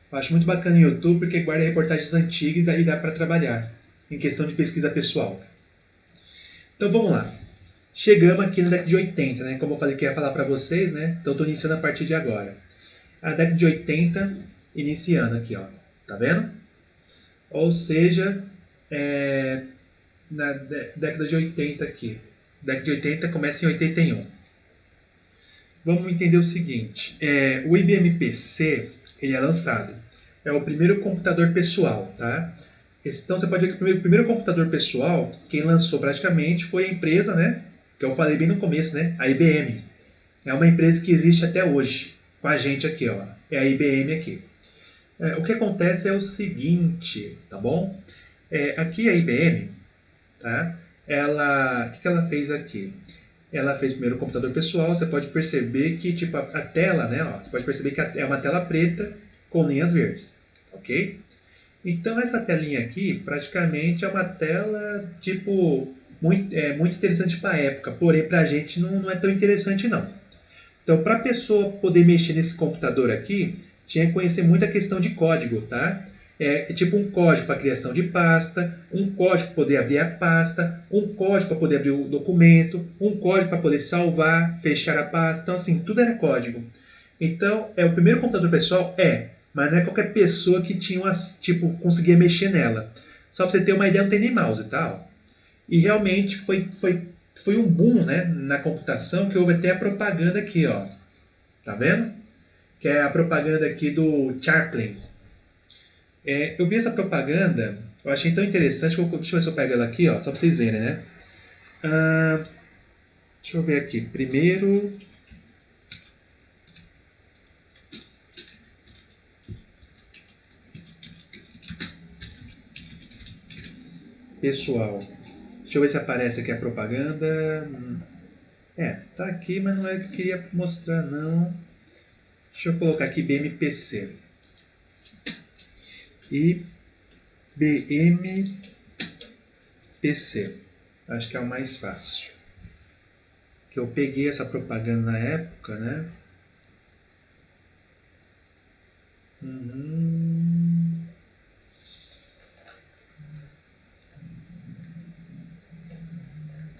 S1: Eu acho muito bacana no YouTube porque guarda reportagens antigas e dá para trabalhar em questão de pesquisa pessoal. Então vamos lá. Chegamos aqui na década de 80, né? Como eu falei que ia falar para vocês, né? Então estou iniciando a partir de agora. a década de 80 iniciando aqui, ó. Tá vendo? Ou seja, na década de 80 aqui. Década de 80 começa em 81. Vamos entender o seguinte. O IBM PC, ele é lançado. É o primeiro computador pessoal, tá? Então você pode ver que o primeiro computador pessoal, quem lançou praticamente foi a empresa, né? Que eu falei bem no começo, né? A IBM. É uma empresa que existe até hoje, com a gente aqui, ó. É a IBM aqui. O que acontece é o seguinte, tá bom? Aqui a IBM, tá? O que ela fez aqui? Ela fez primeiro o computador pessoal. Você pode perceber que tipo, a tela, né? Ó, você pode perceber que é uma tela preta com linhas verdes, ok? Então essa telinha aqui praticamente é uma tela tipo muito interessante para a época, porém para a gente não é tão interessante não. Então para a pessoa poder mexer nesse computador aqui, tinha que conhecer muita questão de código, tá? Tipo um código para criação de pasta, um código para poder abrir a pasta, um código para poder abrir o documento, um código para poder salvar, fechar a pasta. Então assim, tudo era código. Então, o primeiro computador pessoal mas não é qualquer pessoa que conseguia mexer nela. Só para você ter uma ideia, não tem nem mouse e tal. E realmente foi um boom, né, na computação, que houve até a propaganda aqui, ó. Tá vendo? Que é a propaganda aqui do Chaplin. Eu vi essa propaganda, eu achei tão interessante, deixa eu ver se eu pego ela aqui, ó, só para vocês verem, né? Deixa eu ver aqui. Primeiro... pessoal. Deixa eu ver se aparece aqui a propaganda. Tá aqui, mas não é o que eu queria mostrar, não. Deixa eu colocar aqui BMPC. BMPC. Acho que é o mais fácil. Que eu peguei essa propaganda na época, né?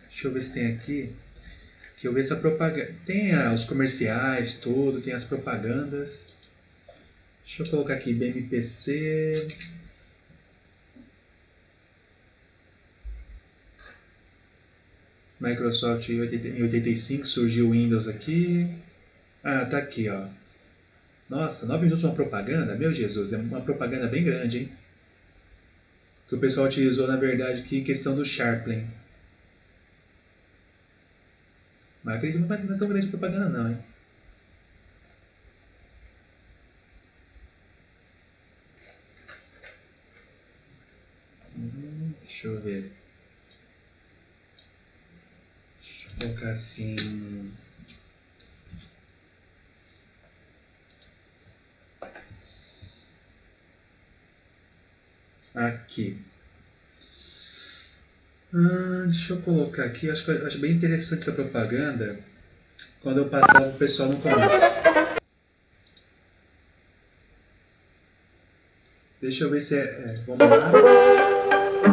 S1: Deixa eu ver se tem aqui. Que eu ver essa propaganda. Tem os comerciais, tudo, tem as propagandas. Deixa eu colocar aqui BMPC. Microsoft em 85 surgiu o Windows aqui. Tá aqui, ó. Nossa, 9 minutos uma propaganda? Meu Jesus, é uma propaganda bem grande, hein? Que o pessoal utilizou, na verdade, aqui em questão do Chaplin. Mas acredito que não é tão grande propaganda não, hein? Deixa eu ver. Deixa eu colocar assim... Aqui. Deixa eu colocar aqui. Acho bem interessante essa propaganda. Quando eu passava o pessoal no começo. Deixa eu ver se vamos lá.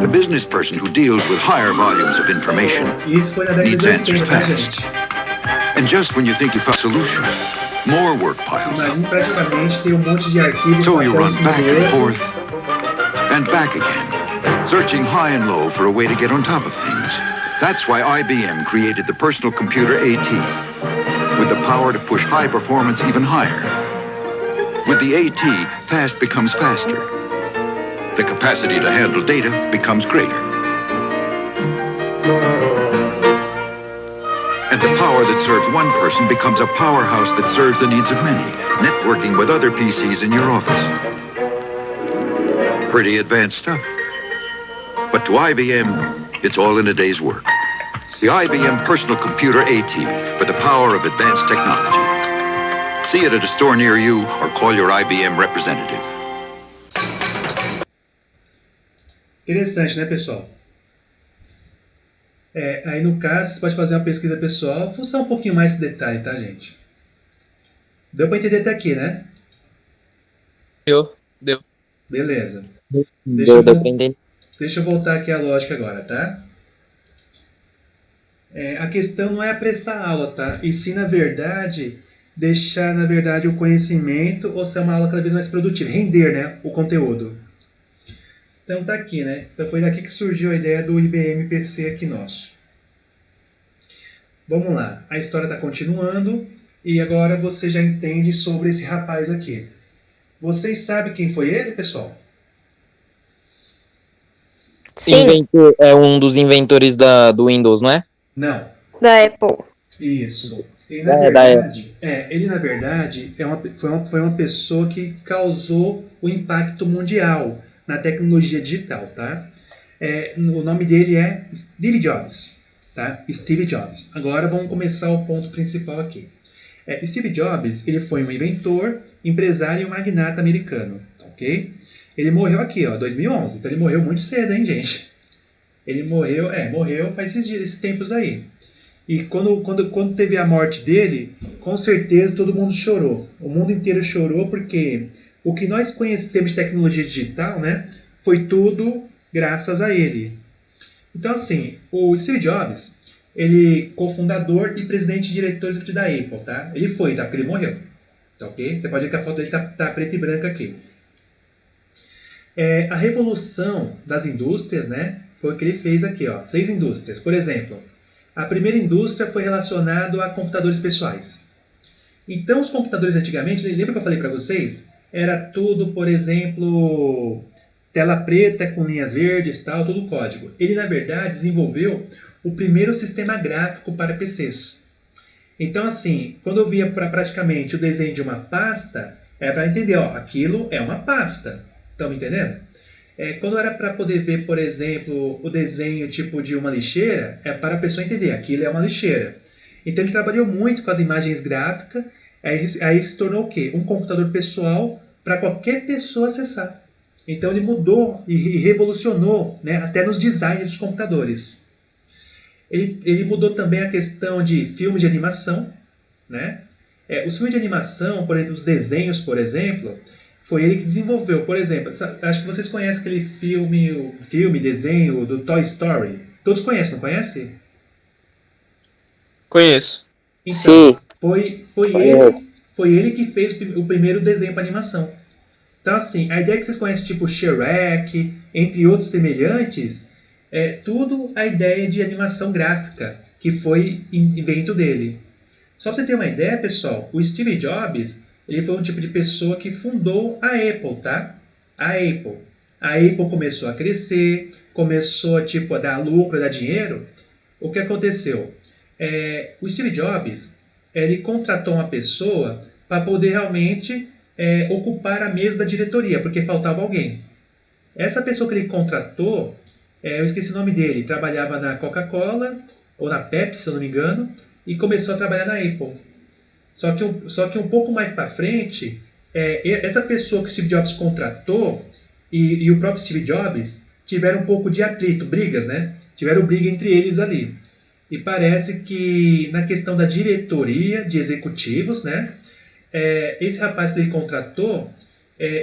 S3: The business person who deals with higher volumes of information
S1: Isso foi na década de 80, tá, gente?
S3: And just when you think you found a solution, more work piles up.
S1: Imagine praticamente ter monte de arquivo
S3: So you
S1: papel
S3: run
S1: em cima
S3: back
S1: do
S3: and
S1: outro.
S3: forth and back again, searching high and low for a way to get on top of things. That's why IBM created the personal computer AT, with the power to push high performance even higher. With the AT, fast becomes faster. The capacity to handle data becomes greater. And the power that serves one person becomes a powerhouse that serves the needs of many, networking with other PCs in your office. Pretty advanced stuff. But to IBM, it's all in a day's work. The IBM Personal Computer AT for the power of advanced technology. See it at a store near you or call your IBM representative.
S1: Interessante, né, pessoal? Aí no caso, você pode fazer uma pesquisa pessoal, fuçar um pouquinho mais esse detalhe, tá, gente? Deu para entender até aqui, né?
S4: Deu.
S1: Beleza.
S2: Deu pra entender.
S1: Deixa eu voltar aqui à lógica agora, tá? A questão não é apressar a aula, tá? E sim, na verdade, deixar, na verdade, o conhecimento ou ser uma aula cada vez mais produtiva, render, né, o conteúdo. Então tá aqui, né? Então foi daqui que surgiu a ideia do IBM PC aqui nosso. Vamos lá, a história está continuando e agora você já entende sobre esse rapaz aqui. Vocês sabem quem foi ele, pessoal?
S2: Sim. É um dos inventores do Windows, não é?
S1: Não.
S5: Da Apple.
S1: Isso. Ele, na verdade, foi uma pessoa que causou o impacto mundial na tecnologia digital, tá? O nome dele é Steve Jobs, tá? Steve Jobs. Agora vamos começar o ponto principal aqui. Steve Jobs, ele foi um inventor, empresário e um magnata americano, ok? Ele morreu aqui, ó, 2011. Então ele morreu muito cedo, hein, gente? Ele morreu faz esses tempos aí. E quando teve a morte dele, com certeza todo mundo chorou. O mundo inteiro chorou porque o que nós conhecemos de tecnologia digital, né, foi tudo graças a ele. Então, assim, o Steve Jobs, ele cofundador e presidente diretor executivo da Apple, tá? Ele foi, tá? Porque ele morreu. Tá, ok? Você pode ver que a foto dele tá preta e branca aqui. A revolução das indústrias, né, foi o que ele fez aqui, ó. 6 indústrias. Por exemplo, a primeira indústria foi relacionada a computadores pessoais. Então, os computadores antigamente, lembra que eu falei para vocês? Era tudo, por exemplo, tela preta com linhas verdes, tal, todo código. Ele, na verdade, desenvolveu o primeiro sistema gráfico para PCs. Então, assim, quando eu via praticamente o desenho de uma pasta, era para entender, ó, aquilo é uma pasta. Estão me entendendo? Quando era para poder ver, por exemplo, o desenho tipo de uma lixeira, é para a pessoa entender, aquilo é uma lixeira. Então ele trabalhou muito com as imagens gráficas, aí se tornou o quê? Um computador pessoal para qualquer pessoa acessar. Então ele mudou e revolucionou, né, até nos designs dos computadores. Ele mudou também a questão de filmes de animação, né? Os filmes de animação, por exemplo, os desenhos, por exemplo, foi ele que desenvolveu. Por exemplo, acho que vocês conhecem aquele desenho do Toy Story. Todos conhecem, não conhecem?
S4: Conheço.
S1: Então, foi ele que fez o primeiro desenho para animação. Então, assim, a ideia que vocês conhecem, tipo Shrek, entre outros semelhantes, é tudo a ideia de animação gráfica, que foi invento dele. Só para você ter uma ideia, pessoal, o Steve Jobs, ele foi um tipo de pessoa que fundou a Apple, tá? A Apple. A Apple começou a crescer, começou tipo, a dar lucro, a dar dinheiro. O que aconteceu? O Steve Jobs, ele contratou uma pessoa para poder realmente ocupar a mesa da diretoria, porque faltava alguém. Essa pessoa que ele contratou, eu esqueci o nome dele, trabalhava na Coca-Cola, ou na Pepsi, se eu não me engano, e começou a trabalhar na Apple. Só que um pouco mais para frente, essa pessoa que o Steve Jobs contratou e o próprio Steve Jobs tiveram um pouco de atrito, brigas, né? Tiveram briga entre eles ali. E parece que na questão da diretoria de executivos, né? Esse rapaz que ele contratou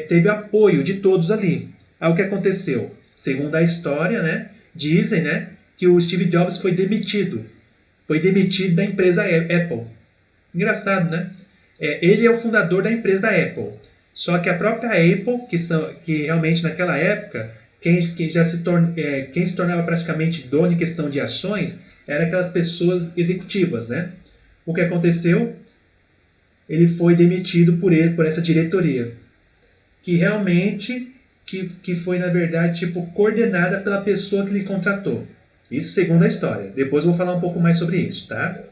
S1: teve apoio de todos ali. Aí o que aconteceu? Segundo a história, né? Dizem, né? Que o Steve Jobs foi demitido. Foi demitido da empresa Apple. Engraçado, né? Ele é o fundador da empresa da Apple. Só que a própria Apple, que realmente naquela época, quem se tornava praticamente dono em questão de ações, eram aquelas pessoas executivas, né? O que aconteceu? Ele foi demitido por essa diretoria. Que realmente, que foi na verdade, tipo, coordenada pela pessoa que ele contratou. Isso segundo a história. Depois eu vou falar um pouco mais sobre isso, tá?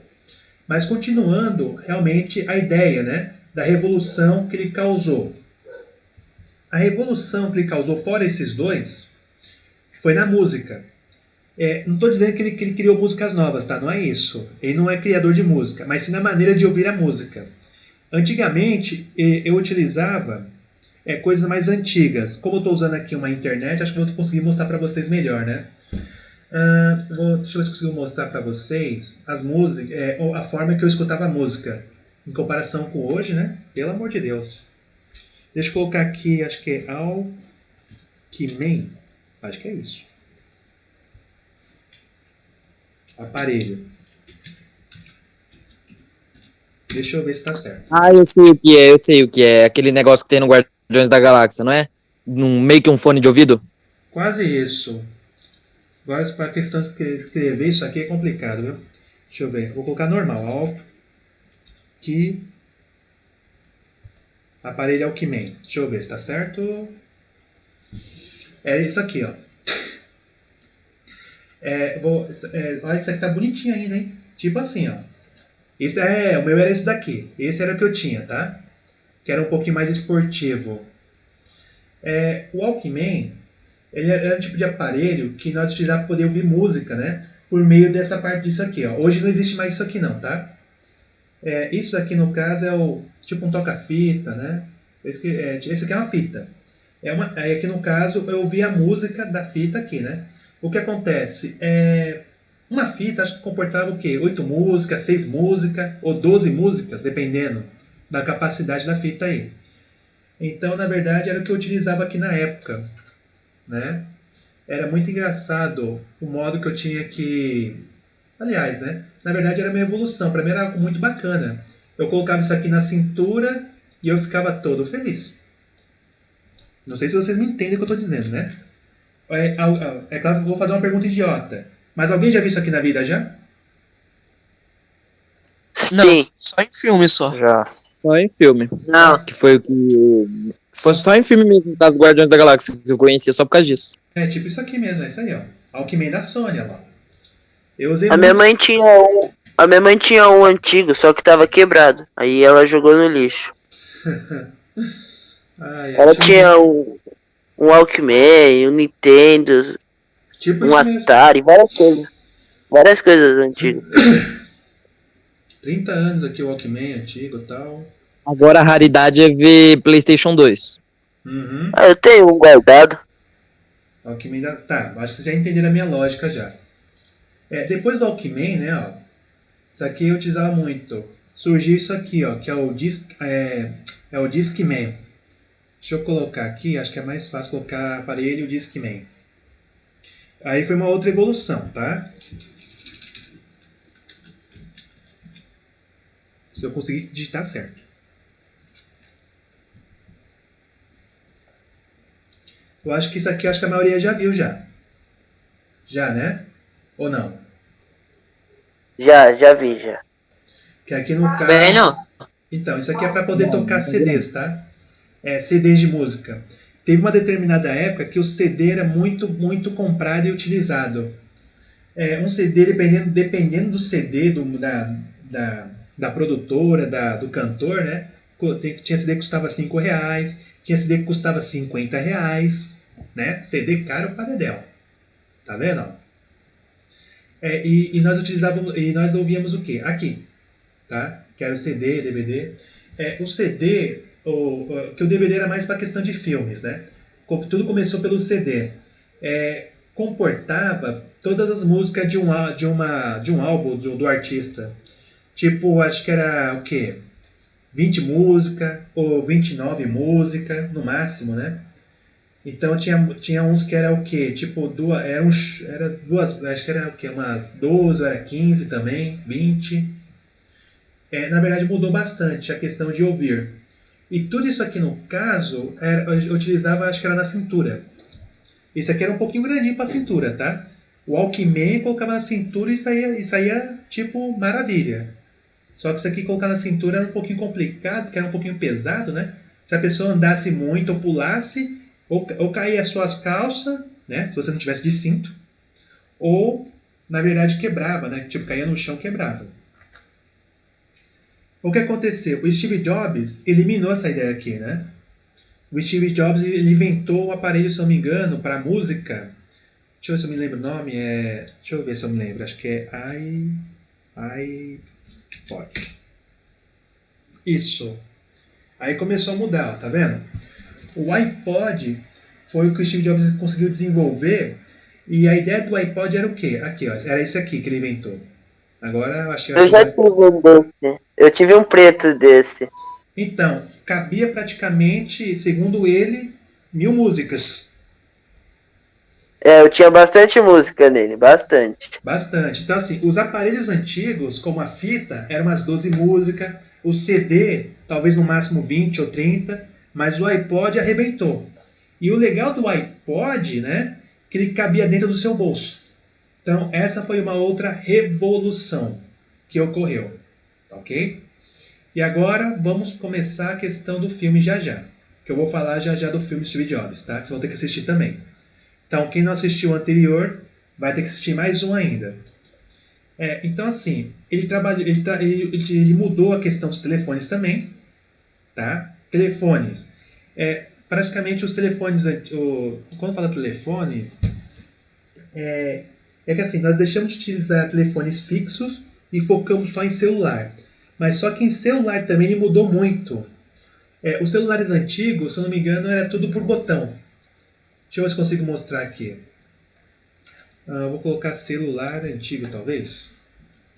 S1: Mas continuando realmente a ideia, né, da revolução que ele causou. A revolução que ele causou, fora esses dois, foi na música. Não estou dizendo que ele criou músicas novas, tá? Não é isso. Ele não é criador de música, mas sim na maneira de ouvir a música. Antigamente, eu utilizava coisas mais antigas. Como eu estou usando aqui uma internet, acho que vou conseguir mostrar para vocês melhor, né? Deixa eu ver se consigo mostrar para vocês as músicas, a forma que eu escutava a música em comparação com hoje, né? Pelo amor de Deus. Deixa eu colocar aqui, acho que é Alckmin. Acho que é isso. Aparelho. Deixa eu ver se tá certo.
S2: Ah, eu sei o que é. Aquele negócio que tem no Guardiões da Galáxia, não é? Meio que um fone de ouvido?
S1: Quase isso. Agora, para a questão de escrever isso aqui é complicado, viu? Deixa eu ver. Vou colocar normal. Aparelho Walkman. Deixa eu ver se tá certo. É isso aqui, ó. Olha, isso aqui tá bonitinho ainda, hein? Tipo assim, ó. O meu era esse daqui. Esse era o que eu tinha, tá? Que era um pouquinho mais esportivo. O Walkman, ele era um tipo de aparelho que nós utilizávamos para poder ouvir música, né? Por meio dessa parte disso aqui, ó. Hoje não existe mais isso aqui não, tá? Isso daqui, no caso, é tipo um toca-fita, né? Esse aqui é uma fita. Aqui, no caso, eu ouvi a música da fita aqui, né? O que acontece? Uma fita, acho que comportava o quê? 8 músicas, 6 músicas, ou 12 músicas, dependendo da capacidade da fita aí. Então, na verdade, era o que eu utilizava aqui na época, né? Era muito engraçado o modo que eu tinha que... Aliás, né? Na verdade, era a minha evolução. Para mim era algo muito bacana. Eu colocava isso aqui na cintura e eu ficava todo feliz. Não sei se vocês me entendem o que eu estou dizendo, né? É claro que eu vou fazer uma pergunta idiota. Mas alguém já viu isso aqui na vida já?
S4: Não, só em filme só.
S2: Já. Só em filme.
S5: Não.
S2: Que foi o que... Foi só em filme mesmo, das Guardiões da Galáxia, que eu conhecia só por causa disso.
S1: Tipo isso aqui mesmo, é isso aí, ó. Walkman da Sony, ó lá. Eu usei
S5: A minha mãe tinha um antigo, só que tava quebrado. Aí ela jogou no lixo. Ela tinha um Walkman, um Nintendo,
S1: tipo
S5: um Atari, várias coisas. Várias coisas antigas.
S1: 30 anos aqui o Walkman antigo e tal.
S2: Agora a raridade é ver PlayStation 2.
S1: Uhum.
S5: Eu tenho um guardado.
S1: Walkman Tá, acho que vocês já entenderam a minha lógica já. Depois do Walkman, né, ó. Isso aqui eu utilizava muito. Surgiu isso aqui, ó, que é o Discman. Deixa eu colocar aqui, acho que é mais fácil colocar aparelho Discman. Aí foi uma outra evolução, tá? Se eu conseguir digitar certo. Eu acho que isso aqui, acho que a maioria já viu já. Já, né? Ou não?
S5: Já vi.
S1: Que aqui no caso...
S4: Bem, não.
S1: Então, isso aqui é para poder tocar CDs, tá? CDs de música. Teve uma determinada época que o CD era muito, muito comprado e utilizado. Um CD, dependendo do CD, da produtora, do cantor, né? Tinha CD que custava R$5, tinha CD que custava R$50, né? CD caro para dedéu. Tá vendo? E nós ouvíamos o quê? Aqui, tá? Que era o CD, DVD. O CD, que o DVD era mais para questão de filmes, né? Tudo começou pelo CD. Comportava todas as músicas de um álbum do artista. Tipo, acho que era o quê? 20 músicas ou 29 músicas, no máximo, né? Então tinha uns que era o quê? Tipo, era duas, acho que era o quê? Umas 12, ou era 15 também, 20. Na verdade mudou bastante a questão de ouvir. E tudo isso aqui no caso, eu utilizava, acho que era na cintura. Esse aqui era um pouquinho grandinho para a cintura, tá? O Walkman colocava na cintura e saía tipo maravilha. Só que isso aqui colocar na cintura era um pouquinho complicado, porque era um pouquinho pesado, né? Se a pessoa andasse muito ou pulasse, ou caía as suas calças, né? Se você não tivesse de cinto, ou na verdade quebrava, né? Tipo, caía no chão, quebrava. O que aconteceu? O Steve Jobs eliminou essa ideia aqui, né? O Steve Jobs ele inventou o aparelho, se eu não me engano, para música. Deixa eu ver se eu me lembro o nome. Deixa eu ver se eu me lembro. Acho que é iPod. Isso. Aí começou a mudar, ó, tá vendo? O iPod foi o que o Steve Jobs conseguiu desenvolver. E a ideia do iPod era o quê? Aqui, ó, era isso aqui que ele inventou. Agora eu acho que...
S5: Eu já tive um desse. Eu tive um preto desse.
S1: Então, cabia praticamente, segundo ele, 1000 músicas.
S5: Eu tinha bastante música nele, bastante.
S1: Bastante. Então, assim, os aparelhos antigos, como a fita, eram umas 12 músicas, o CD, talvez no máximo 20 ou 30, mas o iPod arrebentou. E o legal do iPod, né, que ele cabia dentro do seu bolso. Então, essa foi uma outra revolução que ocorreu, ok? E agora, vamos começar a questão do filme já já, que eu vou falar já já do filme Steve Jobs, tá? Que vocês vão ter que assistir também. Então, quem não assistiu o anterior, vai ter que assistir mais um ainda. Então, assim, ele mudou a questão dos telefones também, tá? Telefones. Praticamente os telefones... Quando fala telefone, é que assim, nós deixamos de utilizar telefones fixos e focamos só em celular. Mas só que em celular também ele mudou muito. Os celulares antigos, se eu não me engano, era tudo por botão. Deixa eu ver se consigo mostrar aqui. Vou colocar celular antigo, talvez.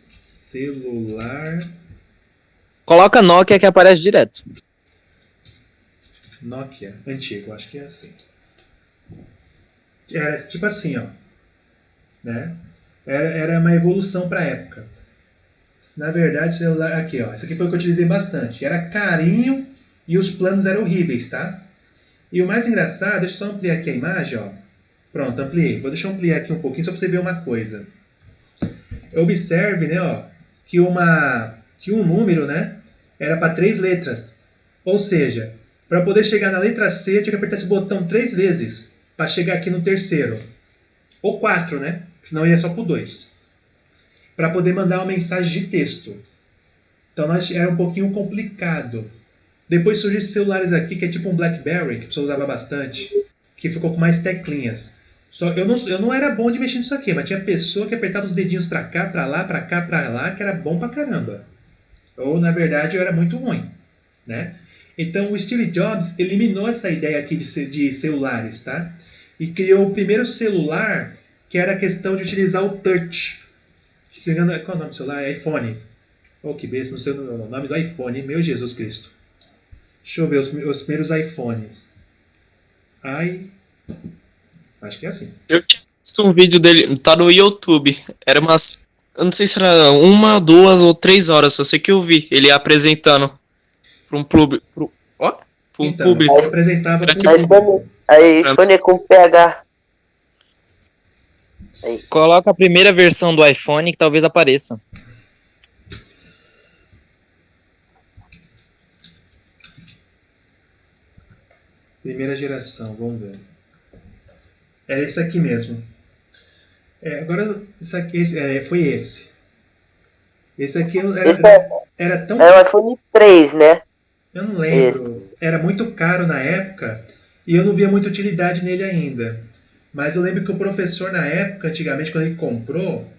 S1: Celular...
S2: Coloca Nokia que aparece direto.
S1: Nokia antigo, acho que é assim. Era tipo assim, ó. Né? Era uma evolução para a época. Na verdade, celular... Aqui, ó. Isso aqui foi o que eu utilizei bastante. Era carinho e os planos eram horríveis, tá? E o mais engraçado, deixa eu só ampliar aqui a imagem, ó. Pronto, ampliei. Vou deixar eu ampliar aqui um pouquinho só para você ver uma coisa. Observe, né, ó, que um número, né, era para 3 letras. Ou seja, para poder chegar na letra C, eu tinha que apertar esse botão 3 vezes para chegar aqui no terceiro. Ou 4, né? Senão ia só para o 2. Para poder mandar uma mensagem de texto. Então era um pouquinho complicado. Depois surgiram esses celulares aqui, que é tipo um BlackBerry, que a pessoa usava bastante, que ficou com mais teclinhas. Só eu não era bom de mexer nisso aqui, mas tinha pessoa que apertava os dedinhos pra cá, pra lá, pra cá, pra lá, que era bom pra caramba. Ou, na verdade, eu era muito ruim, né? Então, o Steve Jobs eliminou essa ideia aqui de celulares, tá? E criou o primeiro celular, que era a questão de utilizar o touch. Se não me engano, qual é o nome do celular? É iPhone. Oh, que besta, não sei o nome do iPhone, meu Jesus Cristo. Deixa eu ver os primeiros iPhones. Acho que é assim.
S4: Eu tinha visto um vídeo dele, tá no YouTube. Era umas... Eu não sei se era 1, 2 ou 3 horas, só sei que eu vi ele apresentando pra um público.
S1: Então,
S4: público.
S1: ele apresentava para o público.
S5: iPhone é com PH.
S2: Coloca a primeira versão do iPhone que talvez apareça.
S1: Primeira geração, vamos ver. Era esse aqui mesmo. Agora, foi esse. Esse aqui era tão...
S5: É o iPhone 3, né?
S1: Eu não lembro. Era muito caro na época e eu não via muita utilidade nele ainda. Mas eu lembro que o professor na época, antigamente, quando ele comprou,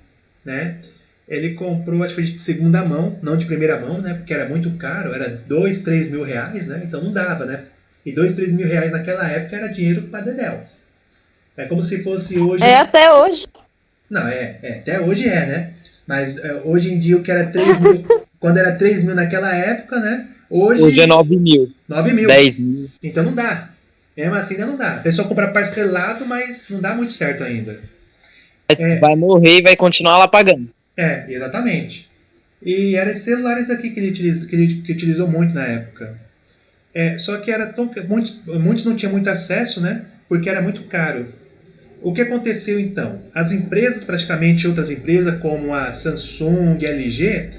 S1: né? Ele comprou, acho que foi de segunda mão, não de primeira mão, né? Porque era muito caro, era 2, 3 mil reais, né? Então não dava, né? E 2, 3 mil reais naquela época era dinheiro para dedéu. É como se fosse hoje...
S6: até hoje.
S1: Não, até hoje né? Mas hoje em dia o que era 3 mil... quando era 3 mil naquela época, né? Hoje
S2: é 9 mil.
S1: 9 mil.
S2: 10 mil.
S1: Então não dá. Mesmo assim ainda não dá. A pessoa compra parcelado, mas não dá muito certo ainda.
S2: Vai morrer e vai continuar lá pagando.
S1: Exatamente. E eram esses celulares aqui que ele utilizou muito na época. Só que era muitos não tinham muito acesso, né? Porque era muito caro. O que aconteceu então? As empresas, praticamente outras empresas, como a Samsung, LG,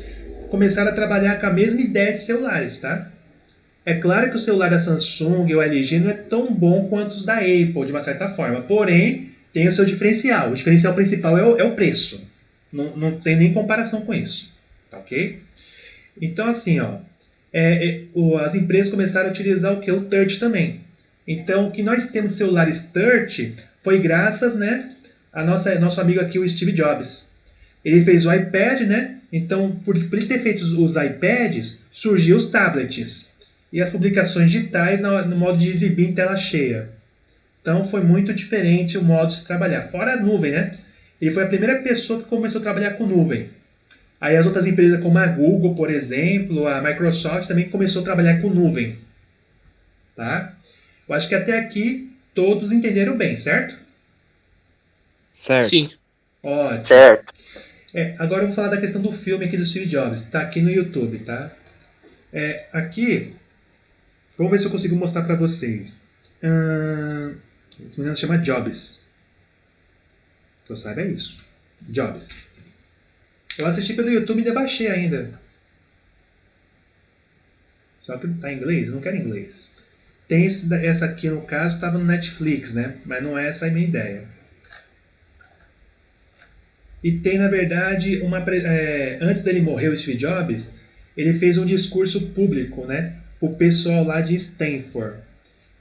S1: começaram a trabalhar com a mesma ideia de celulares, tá? É claro que o celular da Samsung ou LG não é tão bom quanto os da Apple, de uma certa forma. Porém, tem o seu diferencial. O diferencial principal é o preço. Não tem nem comparação com isso. Tá ok? Então, assim, ó, as empresas começaram a utilizar o que? O touch também. Então, o que nós temos de celulares touch foi graças, né, a nosso amigo aqui, o Steve Jobs. Ele fez o iPad, né? Então, por ele ter feito os iPads, surgiu os tablets. E as publicações digitais no modo de exibir em tela cheia. Então, foi muito diferente o modo de se trabalhar. Fora a nuvem, né? Ele foi a primeira pessoa que começou a trabalhar com nuvem. Aí as outras empresas como a Google, por exemplo, a Microsoft também começou a trabalhar com nuvem. Tá? Eu acho que até aqui todos entenderam bem, certo?
S2: Certo.
S4: Sim.
S1: Ótimo.
S5: Certo.
S1: Agora eu vou falar da questão do filme aqui do Steve Jobs. Tá aqui no YouTube, tá? Aqui, vamos ver se eu consigo mostrar para vocês. Esse menino chama Jobs. Que eu saiba é isso. Jobs. Eu assisti pelo YouTube e ainda baixei ainda. Só que tá em inglês? Eu não quero inglês. Tem essa aqui no caso, estava no Netflix, né? Mas não é essa a minha ideia. E tem, na verdade, antes dele morrer, o Steve Jobs, ele fez um discurso público, né? Pro pessoal lá de Stanford.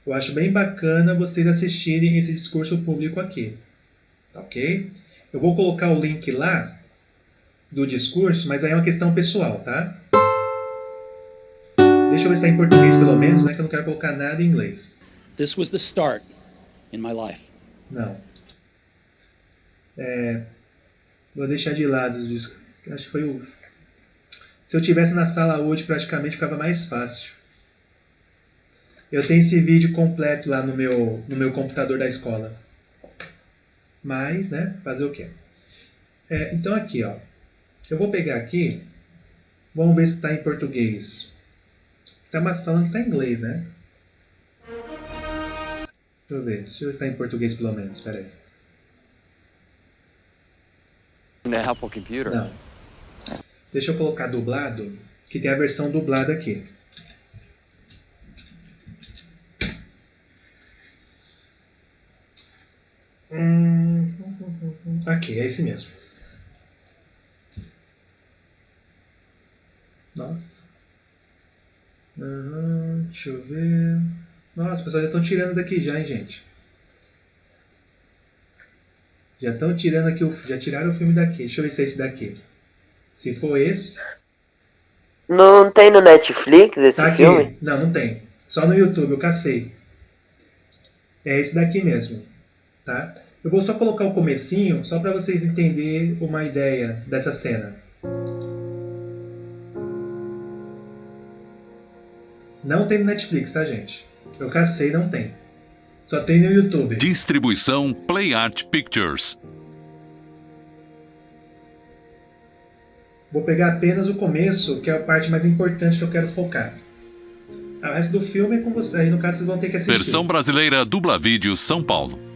S1: Eu acho bem bacana vocês assistirem esse discurso público aqui. Tá ok? Eu vou colocar o link lá do discurso, mas aí é uma questão pessoal, tá? Deixa eu ver se está em português pelo menos, né? Que eu não quero colocar nada em inglês.
S6: This was the start in my life.
S1: Não. Vou deixar de lado. Acho que foi o... Se eu tivesse na sala hoje, praticamente ficava mais fácil. Eu tenho esse vídeo completo lá no meu computador da escola. Mas, né? Fazer o quê? Então aqui, ó. Eu vou pegar aqui. Vamos ver se está em português. Tá falando que está em inglês, né? Deixa eu ver se está em português pelo menos. Espera aí. Não. Deixa eu colocar dublado, que tem a versão dublada aqui. Aqui, é esse mesmo. Nossa. Deixa eu ver. Nossa, pessoal, já estão tirando daqui já, hein, gente. Já estão tirando aqui, já tiraram o filme daqui. Deixa eu ver se é esse daqui. Se for esse...
S5: Não tem no Netflix esse
S1: tá
S5: filme?
S1: Aqui. Não tem. Só no YouTube, eu cacei. É esse daqui mesmo. Tá? Eu vou só colocar o comecinho, só para vocês entenderem uma ideia dessa cena. Não tem no Netflix, tá, gente? Eu cacei, não tem. Só tem no YouTube.
S7: Distribuição Play Art Pictures.
S1: Vou pegar apenas o começo, que é a parte mais importante que eu quero focar. O resto do filme é com vocês. Aí, no caso, vocês vão ter que assistir.
S7: Versão brasileira Dublavídeo São Paulo.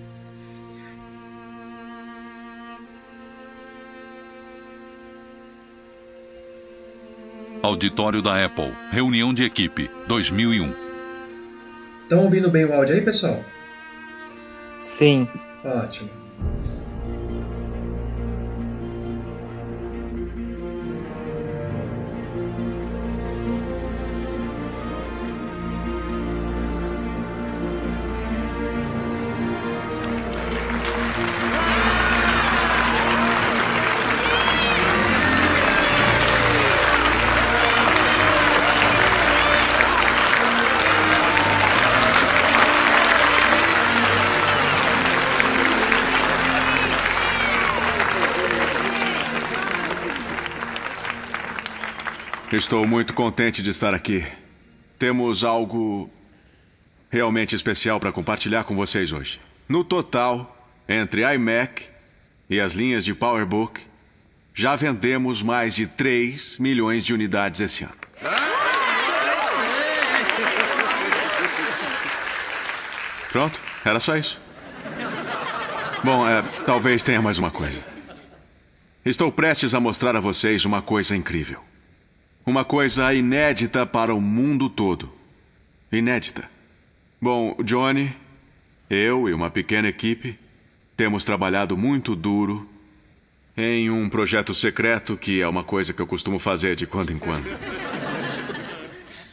S7: Auditório da Apple. Reunião de equipe. 2001.
S1: Estão ouvindo bem o áudio aí, pessoal?
S2: Sim.
S1: Ótimo.
S8: Estou muito contente de estar aqui. Temos algo realmente especial para compartilhar com vocês hoje. No total, entre iMac e as linhas de PowerBook, já vendemos mais de 3 milhões de unidades esse ano. Pronto, era só isso. Bom, talvez tenha mais uma coisa. Estou prestes a mostrar a vocês uma coisa incrível. Uma coisa inédita para o mundo todo. Inédita. Bom, Johnny, eu e uma pequena equipe temos trabalhado muito duro em um projeto secreto que é uma coisa que eu costumo fazer de quando em quando.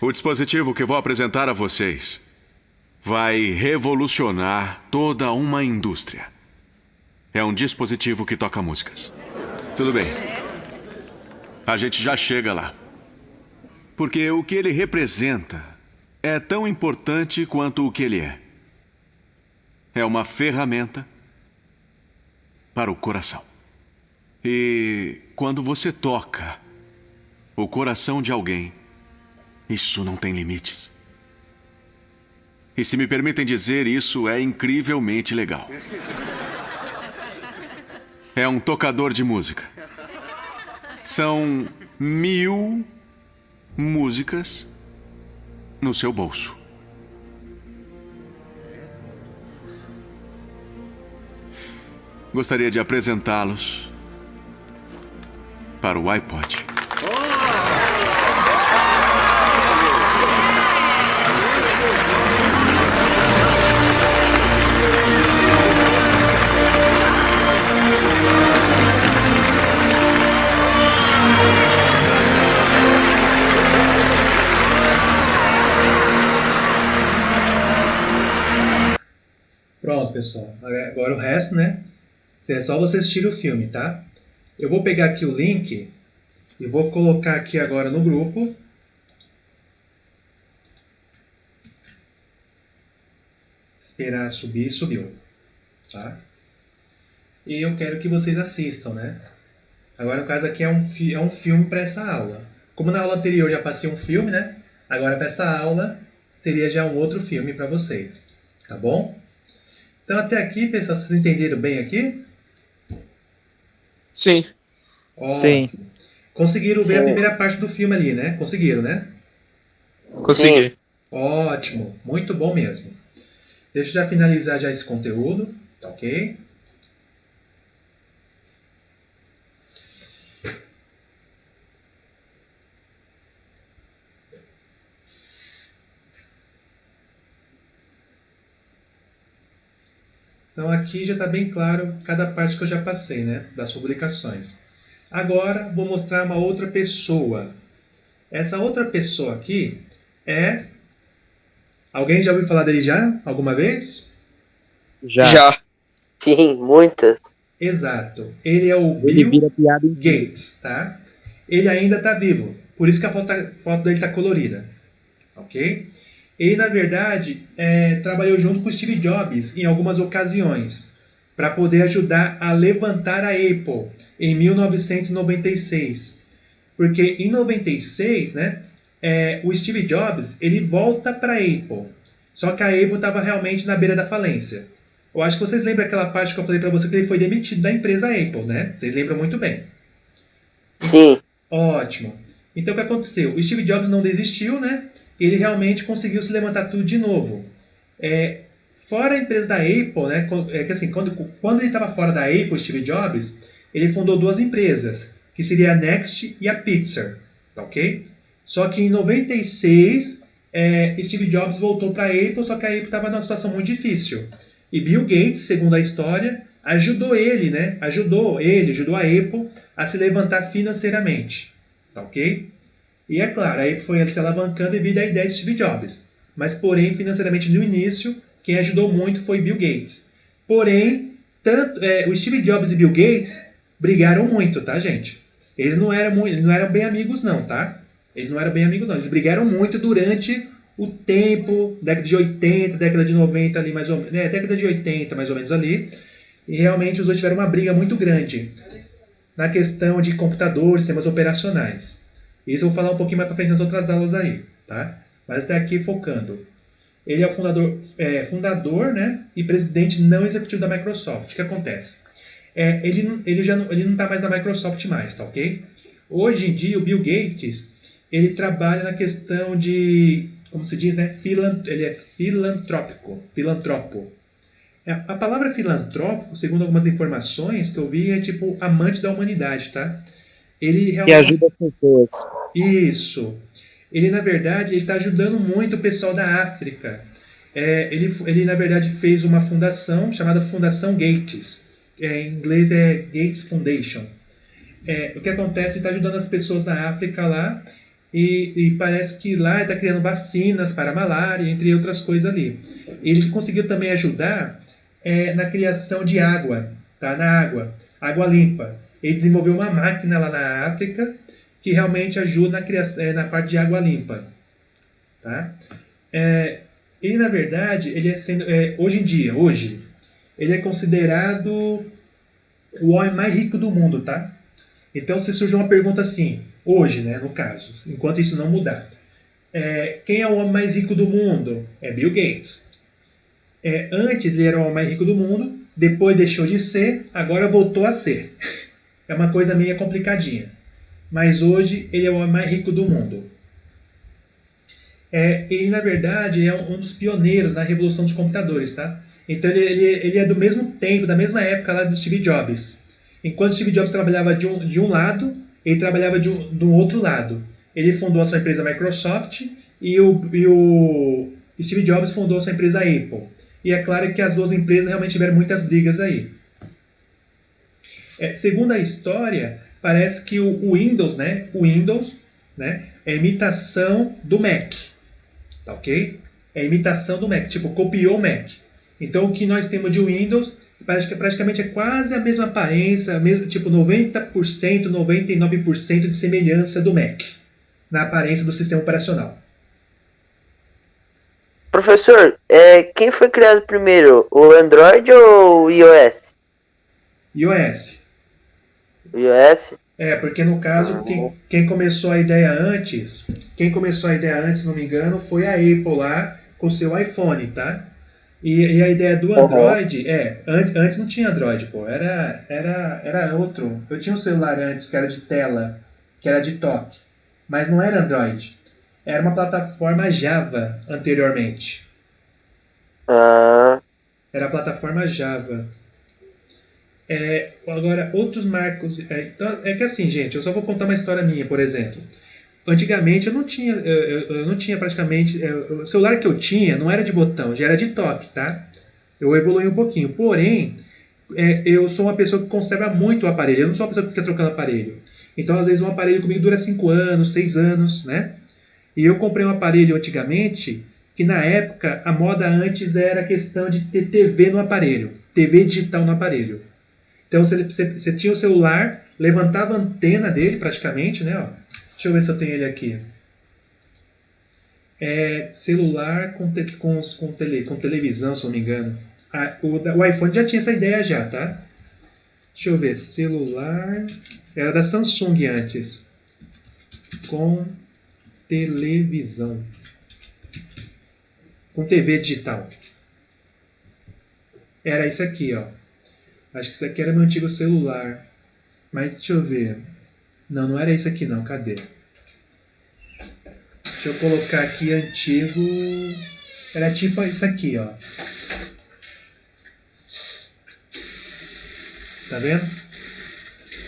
S8: O dispositivo que vou apresentar a vocês vai revolucionar toda uma indústria. É um dispositivo que toca músicas. Tudo bem. A gente já chega lá. Porque o que ele representa é tão importante quanto o que ele é. É uma ferramenta para o coração. E quando você toca o coração de alguém, isso não tem limites. E se me permitem dizer, isso é incrivelmente legal. É um tocador de música. São 1000 músicas no seu bolso. Gostaria de apresentá-los para o iPod.
S1: Pronto, pessoal. Agora o resto, né? É só você assistir o filme, tá? Eu vou pegar aqui o link e vou colocar aqui agora no grupo. Esperar subir, subiu. Tá? E eu quero que vocês assistam, né? Agora, no caso aqui, é um filme para essa aula. Como na aula anterior eu já passei um filme, né? Agora, para essa aula, seria já um outro filme para vocês. Tá bom? Então, até aqui, pessoal, vocês entenderam bem aqui?
S4: Sim.
S2: Sim.
S1: Conseguiram ver a primeira parte do filme ali, né? Conseguiram, né?
S4: Consegui.
S1: Ótimo. Muito bom mesmo. Deixa eu já finalizar já esse conteúdo. Tá ok? Então aqui já está bem claro cada parte que eu já passei, né, das publicações. Agora vou mostrar uma outra pessoa. Essa outra pessoa aqui é... Alguém já ouviu falar dele já? Alguma vez?
S4: Já.
S5: Sim, muitas.
S1: Exato. Ele é o
S2: Ele
S1: Bill
S2: vira piada em
S1: Gates, tá? Ele ainda está vivo. Por isso que a foto dele está colorida. Ok? Ele, na verdade, trabalhou junto com Steve Jobs em algumas ocasiões para poder ajudar a levantar a Apple em 1996. Porque em 96, né, o Steve Jobs ele volta para a Apple. Só que a Apple estava realmente na beira da falência. Eu acho que vocês lembram aquela parte que eu falei para você que ele foi demitido da empresa Apple, né? Vocês lembram muito bem.
S5: Sim.
S1: Ótimo. Então o que aconteceu? O Steve Jobs não desistiu, né? Ele realmente conseguiu se levantar tudo de novo. Fora a empresa da Apple, né? Que assim, quando ele estava fora da Apple, Steve Jobs, ele fundou duas empresas, que seria a Next e a Pixar, tá ok? Só que em 96, Steve Jobs voltou para a Apple, só que a Apple estava numa situação muito difícil. E Bill Gates, segundo a história, ajudou ele, né? Ajudou a Apple a se levantar financeiramente, tá ok? E é claro, a Apple foi se alavancando devido à ideia de Steve Jobs. Mas, porém, financeiramente no início, quem ajudou muito foi Bill Gates. Porém, o Steve Jobs e Bill Gates brigaram muito, tá, gente? Eles não eram bem amigos, não, tá? Eles não eram bem amigos, não. Eles brigaram muito durante o tempo, década de 80, década de 90 ali, mais ou menos. Década de 80, mais ou menos ali. E realmente os dois tiveram uma briga muito grande na questão de computadores, sistemas operacionais. Isso eu vou falar um pouquinho mais para frente nas outras aulas aí, tá? Mas até aqui focando. Ele é o fundador, né, e presidente não executivo da Microsoft. O que acontece? Ele não está mais na Microsoft mais, tá ok? Hoje em dia o Bill Gates ele trabalha na questão de, como se diz, né, ele é filantropo. A palavra filantrópico, segundo algumas informações que eu vi, é tipo amante da humanidade, tá? Ele realmente...
S2: Que ajuda as pessoas.
S1: Isso. Ele, na verdade, está ajudando muito o pessoal da África. Ele, na verdade, fez uma fundação chamada Fundação Gates. Em inglês é Gates Foundation. O que acontece? Ele está ajudando as pessoas na África lá e parece que lá ele está criando vacinas para a malária, entre outras coisas ali. Ele conseguiu também ajudar na criação de água, tá? Água limpa. Ele desenvolveu uma máquina lá na África que realmente ajuda na criação, na parte de água limpa, tá? Ele, na verdade, hoje, ele é considerado o homem mais rico do mundo, tá? Então, se surge uma pergunta assim, hoje, né, no caso, enquanto isso não mudar, quem é o homem mais rico do mundo? É Bill Gates. Antes ele era o homem mais rico do mundo, depois deixou de ser, agora voltou a ser. É uma coisa meio complicadinha. Mas hoje ele é o homem mais rico do mundo. Ele, na verdade, é um dos pioneiros na revolução dos computadores, tá? Então ele é do mesmo tempo, da mesma época lá do Steve Jobs. Enquanto Steve Jobs trabalhava de um lado, ele trabalhava do outro lado. Ele fundou a sua empresa Microsoft e o Steve Jobs fundou a sua empresa Apple. E é claro que as duas empresas realmente tiveram muitas brigas aí. Segundo a história, parece que o Windows, né, é imitação do Mac. Tá ok? É imitação do Mac, tipo, copiou o Mac. Então o que nós temos de Windows praticamente é quase a mesma aparência, tipo 90%, 99% de semelhança do Mac na aparência do sistema operacional.
S5: Professor, quem foi criado primeiro, o Android ou o iOS?
S1: iOS.
S5: iOS?
S1: Porque no caso, quem começou a ideia antes, se não me engano, foi a Apple lá com seu iPhone, tá? E a ideia do Android, antes não tinha Android, pô, era outro. Eu tinha um celular antes que era de tela, que era de toque, mas não era Android. Era uma plataforma Java anteriormente. Era a plataforma Java. Agora, outros marcos... Então, é que assim, gente, eu só vou contar uma história minha, por exemplo. Antigamente eu não tinha praticamente... o celular que eu tinha não era de botão, já era de toque, tá? Eu evoluí um pouquinho. Porém, eu sou uma pessoa que conserva muito o aparelho. Eu não sou uma pessoa que fica trocando aparelho. Então, às vezes, um aparelho comigo dura 5 anos, 6 anos, né? E eu comprei um aparelho antigamente, que na época, a moda antes era a questão de ter TV no aparelho. TV digital no aparelho. Então você tinha o celular, levantava a antena dele praticamente, né? Ó. Deixa eu ver se eu tenho ele aqui. Celular com televisão, se eu não me engano. O iPhone já tinha essa ideia já, tá? Deixa eu ver, celular... Era da Samsung antes. Com televisão. Com TV digital. Era isso aqui, ó. Acho que isso aqui era meu antigo celular. Mas deixa eu ver. Não era isso aqui não. Cadê? Deixa eu colocar aqui antigo. Era tipo isso aqui, ó. Tá vendo?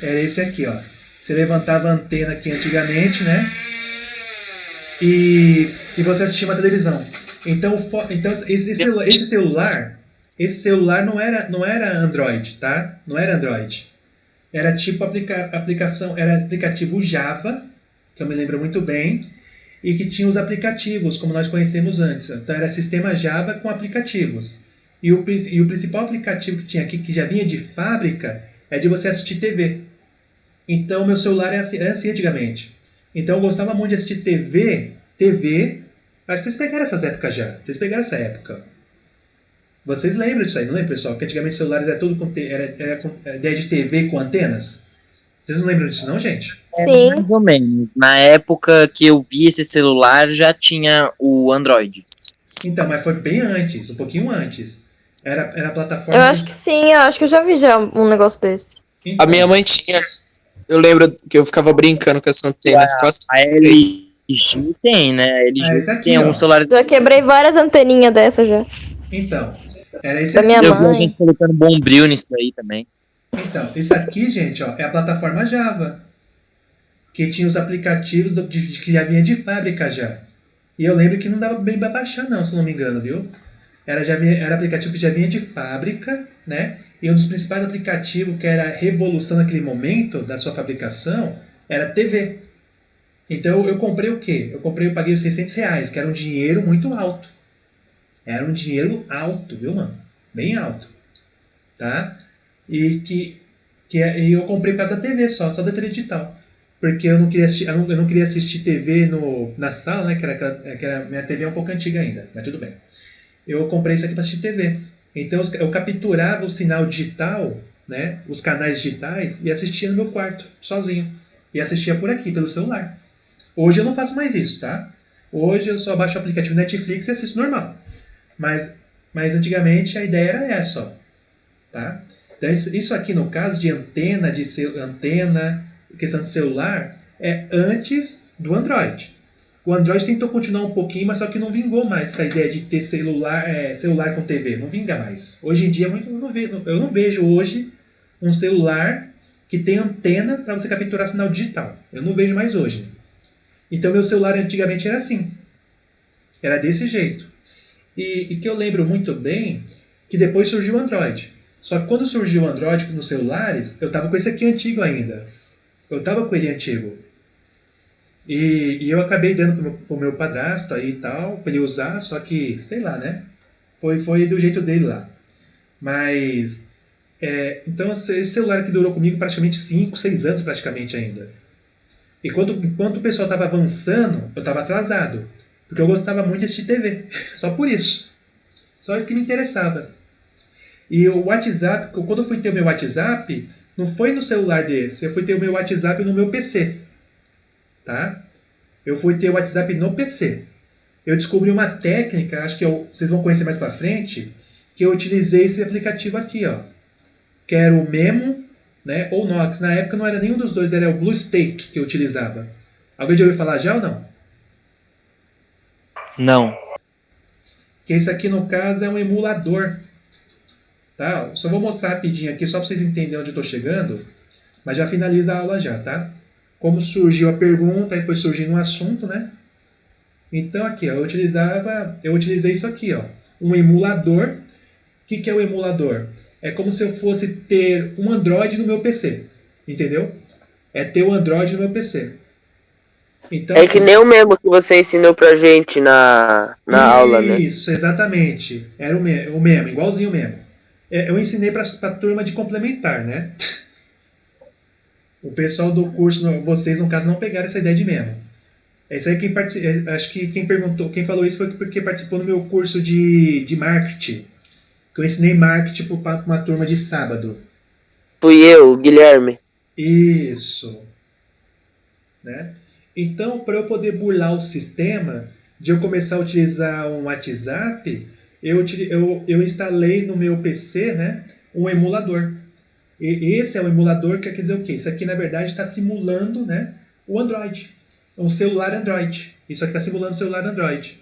S1: Era esse aqui, ó. Você levantava a antena aqui antigamente, né? E você assistia uma televisão. Então esse celular não era Android, tá? Não era Android. Era tipo aplicação, era aplicativo Java, que eu me lembro muito bem, e que tinha os aplicativos, como nós conhecemos antes. Então era sistema Java com aplicativos. E o principal aplicativo que tinha aqui, que já vinha de fábrica, é de você assistir TV. Então meu celular era assim antigamente. Então eu gostava muito de assistir TV. Acho que vocês pegaram essas épocas já. Vocês pegaram essa época. Vocês lembram disso aí, não lembra, pessoal? Que antigamente os celulares era tudo era com ideia de TV com antenas? Vocês não lembram disso não, gente?
S2: Sim. Mais ou menos. Na época que eu vi esse celular, já tinha o Android.
S1: Então, mas foi bem antes, um pouquinho antes. Era a plataforma...
S9: Eu acho que sim, eu acho que eu já vi já um negócio desse.
S1: Então,
S4: A minha mãe tinha. Eu lembro que eu ficava brincando com essa antena.
S2: A LG tem, né? A LG
S1: aqui,
S2: tem um celular...
S9: Já quebrei várias anteninhas dessa já.
S1: Então, era esse
S9: Da
S1: aqui.
S9: minha
S2: Eu vi a
S9: mãe.
S2: gente colocando bombril nisso aí também.
S1: Então, isso aqui, gente, ó, é a plataforma Java. Que tinha os aplicativos que já vinha de fábrica já. E eu lembro que não dava bem pra baixar não, se não me engano, viu? Era aplicativo que já vinha de fábrica, né? E um dos principais aplicativos que era a revolução naquele momento da sua fabricação era a TV. Então eu comprei o quê? Eu paguei os R$600, que era um dinheiro muito alto. Era um dinheiro alto, viu, mano? Bem alto. Tá? E eu comprei por causa da TV só da TV digital. Porque eu não queria assistir TV na sala, né? Que era minha TV é um pouco antiga ainda, mas tudo bem. Eu comprei isso aqui para assistir TV. Então eu capturava o sinal digital, né? Os canais digitais, e assistia no meu quarto, sozinho. E assistia por aqui, pelo celular. Hoje eu não faço mais isso, tá? Hoje eu só baixo o aplicativo Netflix e assisto normal. Mas antigamente a ideia era essa, ó. Tá? Então isso aqui no caso de antena, questão de celular, é antes do Android. O Android tentou continuar um pouquinho, mas só que não vingou mais essa ideia de ter celular com TV. Não vinga mais. Hoje em dia eu não vejo hoje um celular que tem antena para você capturar sinal digital. Eu não vejo mais hoje. Então meu celular antigamente era assim. Era desse jeito. E que eu lembro muito bem que depois surgiu o Android. Só que quando surgiu o Android nos celulares, eu tava com esse aqui antigo ainda. Eu tava com ele antigo. E eu acabei dando pro meu padrasto aí e tal, pra ele usar, só que, sei lá, né? Foi do jeito dele lá. Mas, então esse celular aqui durou comigo praticamente 5, 6 anos praticamente ainda. E enquanto o pessoal tava avançando, eu tava atrasado. Porque eu gostava muito de assistir TV. Só por isso. Só isso que me interessava. E o WhatsApp, quando eu fui ter o meu WhatsApp, não foi no celular desse. Eu fui ter o meu WhatsApp no meu PC. Tá? Eu fui ter o WhatsApp no PC. Eu descobri uma técnica, acho que vocês vão conhecer mais pra frente, que eu utilizei esse aplicativo aqui, ó. Que era o Memo, né? Ou Nox. Na época não era nenhum dos dois, era o BlueStacks que eu utilizava. Alguém já ouviu falar já ou não?
S2: Não.
S1: Que esse aqui, no caso, é um emulador. Tá? Só vou mostrar rapidinho aqui, só para vocês entenderem onde eu estou chegando. Mas já finaliza a aula já, tá? Como surgiu a pergunta, aí foi surgindo um assunto, né? Então aqui, ó, eu utilizei isso aqui, ó. Um emulador. O que é o emulador? É como se eu fosse ter um Android no meu PC. Entendeu? É ter um Android no meu PC. Então,
S5: é que nem o mesmo que você ensinou pra gente na aula, né?
S1: Isso, exatamente. Era o mesmo, igualzinho o mesmo. Eu ensinei para a turma de complementar, né? O pessoal do curso, vocês no caso, não pegaram essa ideia de mesmo. Esse aí acho que quem falou isso foi porque participou do meu curso de marketing. Que eu ensinei marketing para uma turma de sábado.
S5: Fui eu, Guilherme.
S1: Isso. Né? Então, para eu poder burlar o sistema, de eu começar a utilizar um WhatsApp, eu instalei no meu PC, né, um emulador. E esse é o emulador que quer dizer o quê? Isso aqui, na verdade, está simulando, né, o Android. Um celular Android. Isso aqui está simulando o celular Android.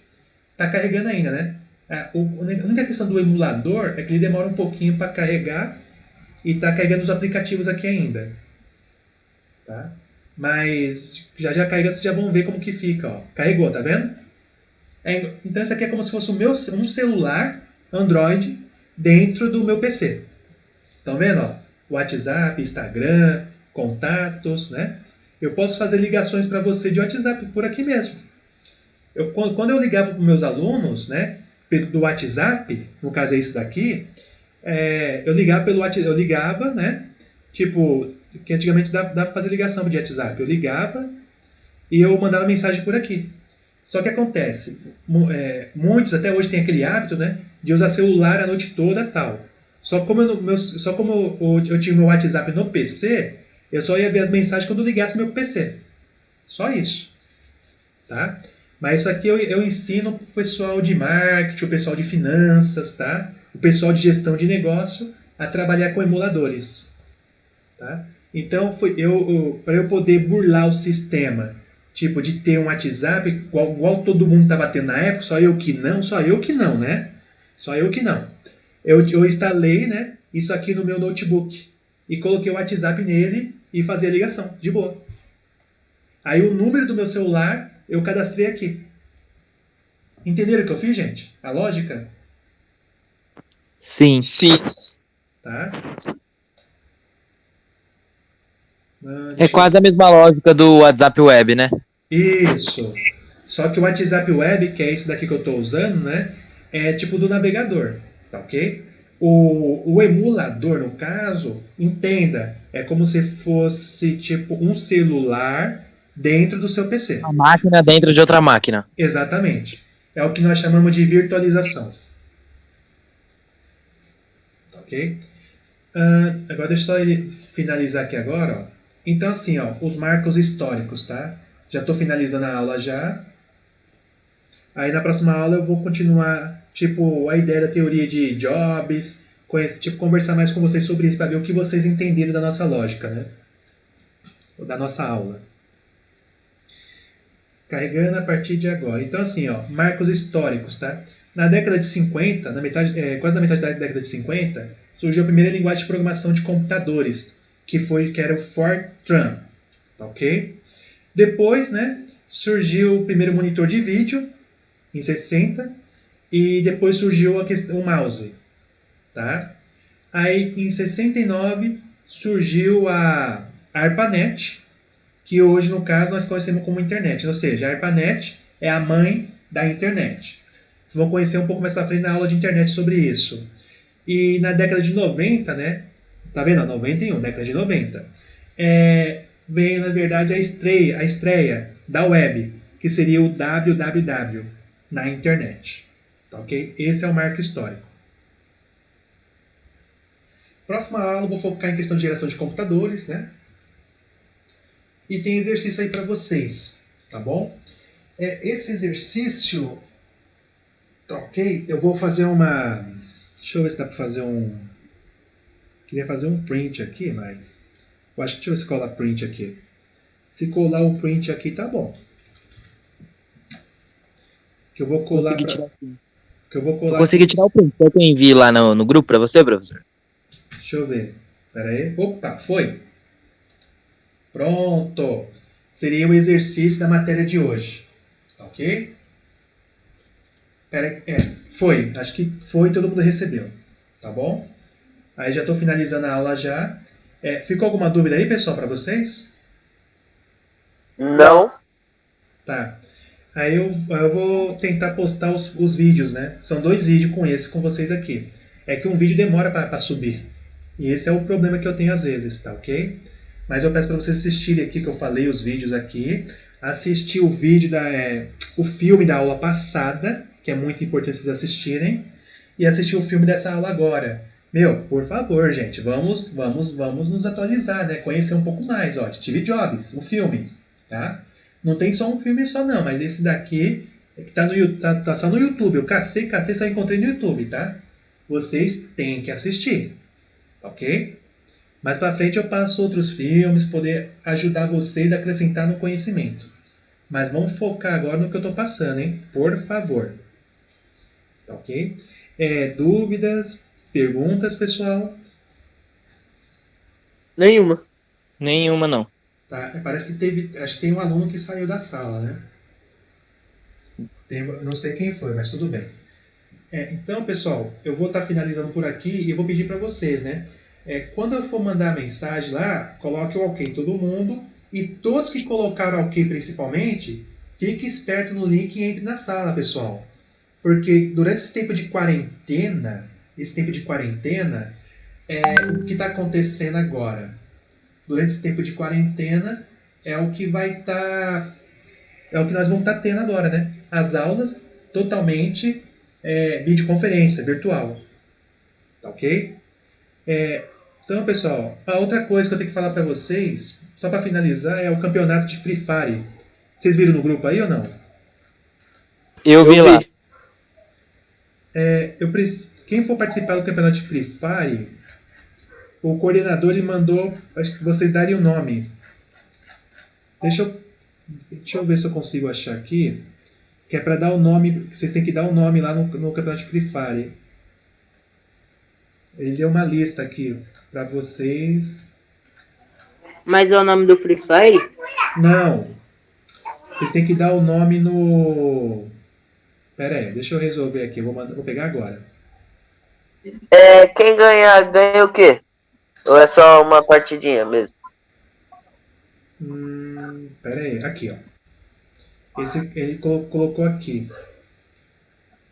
S1: Está carregando ainda, né? A única questão do emulador é que ele demora um pouquinho para carregar e está carregando os aplicativos aqui ainda. Tá? Mas já carrega, vocês já vão ver como que fica. Ó. Carregou, tá vendo? Então isso aqui é como se fosse um celular Android dentro do meu PC. Estão vendo? Ó? WhatsApp, Instagram, contatos, né? Eu posso fazer ligações para você de WhatsApp por aqui mesmo. Quando eu ligava para os meus alunos, né, do WhatsApp, no caso é esse daqui, eu ligava pelo WhatsApp, eu ligava, né? Tipo, que antigamente dava para fazer ligação de WhatsApp. Eu ligava e eu mandava mensagem por aqui. Só que acontece, muitos até hoje têm aquele hábito, né, de usar celular a noite toda e tal. Só como eu tinha meu WhatsApp no PC, eu só ia ver as mensagens quando eu ligasse meu PC. Só isso. Tá? Mas isso aqui eu ensino para o pessoal de marketing, o pessoal de finanças, tá? O pessoal de gestão de negócio a trabalhar com emuladores. Tá? Então, para eu poder burlar o sistema, tipo, de ter um WhatsApp, igual todo mundo estava tendo na época, só eu que não, né? Só eu que não. Eu instalei, né, isso aqui no meu notebook e coloquei o WhatsApp nele e fazia a ligação, de boa. Aí o número do meu celular eu cadastrei aqui. Entenderam o que eu fiz, gente? A lógica?
S2: Sim.
S1: Tá?
S2: É quase a mesma lógica do WhatsApp Web, né?
S1: Isso. Só que o WhatsApp Web, que é esse daqui que eu estou usando, né, é tipo do navegador, tá ok? O emulador, no caso, entenda, é como se fosse tipo um celular dentro do seu PC.
S2: Uma máquina dentro de outra máquina.
S1: Exatamente. É o que nós chamamos de virtualização. Ok? Agora deixa eu só finalizar aqui agora. Ó. Então assim, ó, os marcos históricos, tá? Já estou finalizando a aula já. Aí na próxima aula eu vou continuar, tipo, a ideia da teoria de Jobs, conversar mais com vocês sobre isso, para ver o que vocês entenderam da nossa lógica, né? Da nossa aula. Carregando a partir de agora. Então, assim, ó, marcos históricos, tá? Na década de 50, quase na metade da década de 50, surgiu a primeira linguagem de programação de computadores, que era o Fortran, tá ok? Depois, né, surgiu o primeiro monitor de vídeo, em 60, e depois surgiu o mouse, tá? Aí, em 69, surgiu a ARPANET, que hoje, no caso, nós conhecemos como internet. Ou seja, a ARPANET é a mãe da internet. Vocês vão conhecer um pouco mais para frente na aula de internet sobre isso. E na década de 90, né? Tá vendo? 91, década de 90. Veio, na verdade, a estreia da web, que seria o www na internet. Tá ok? Esse é o marco histórico. Próxima aula eu vou focar em questão de geração de computadores, né? E tem exercício aí para vocês, tá bom? Esse exercício, tá ok? Eu vou fazer uma... Deixa eu ver se dá para fazer um... Queria fazer um print aqui, mas... Deixa eu ver se cola print aqui. Se colar o print aqui, tá bom. Que eu vou colar
S2: Eu consegui tirar o print. Eu envio lá no grupo para você, professor?
S1: Deixa eu ver. Pera aí. Opa, foi. Pronto. Seria o exercício da matéria de hoje. Tá ok? Pera aí. Foi. Acho que foi, todo mundo recebeu. Tá bom? Aí já estou finalizando a aula já. Ficou alguma dúvida aí, pessoal, para vocês?
S5: Não.
S1: Tá. Aí eu vou tentar postar os vídeos, né? São 2 vídeos com vocês aqui. É que um vídeo demora para subir. E esse é o problema que eu tenho às vezes, tá ok? Mas eu peço para vocês assistirem aqui, que eu falei os vídeos aqui. Assistir o vídeo o filme da aula passada, que é muito importante vocês assistirem. E assistir o filme dessa aula agora. Meu, por favor, gente, vamos nos atualizar, né? Conhecer um pouco mais, ó. Steve Jobs, o filme, tá? Não tem só um filme só não, mas esse daqui que tá só no YouTube. Eu cacei, só encontrei no YouTube, tá? Vocês têm que assistir, ok? Mais pra frente eu passo outros filmes, poder ajudar vocês a acrescentar no conhecimento. Mas vamos focar agora no que eu tô passando, hein? Por favor. Tá ok? Dúvidas, perguntas, pessoal?
S5: Nenhuma.
S2: Nenhuma, não.
S1: Tá, parece que acho que tem um aluno que saiu da sala, né? Não sei quem foi, mas tudo bem. Então, pessoal, eu vou estar finalizando por aqui e vou pedir para vocês, né? Quando eu for mandar a mensagem lá, coloque o ok todo mundo e todos que colocaram ok principalmente, fique esperto no link e entre na sala, pessoal. Porque durante esse tempo de quarentena, o que está acontecendo agora? Durante esse tempo de quarentena é o que vai estar... é o que nós vamos estar tendo agora, né? As aulas totalmente videoconferência, virtual. Tá ok? Então, pessoal, a outra coisa que eu tenho que falar para vocês, só para finalizar, é o campeonato de Free Fire. Vocês viram no grupo aí ou não?
S2: Eu vi lá.
S1: Quem for participar do campeonato de Free Fire, o coordenador ele mandou, acho que vocês darem o nome. Deixa eu ver se eu consigo achar aqui, que é para dar o nome, vocês têm que dar o nome lá no campeonato de Free Fire. Ele deu uma lista aqui para vocês.
S5: Mas é o nome do Free Fire?
S1: Não. Vocês têm que dar o nome no... Pera aí, deixa eu resolver aqui, vou pegar agora.
S5: Quem ganha o quê? Ou é só uma partidinha mesmo?
S1: Pera aí, aqui ó. Ele colocou aqui.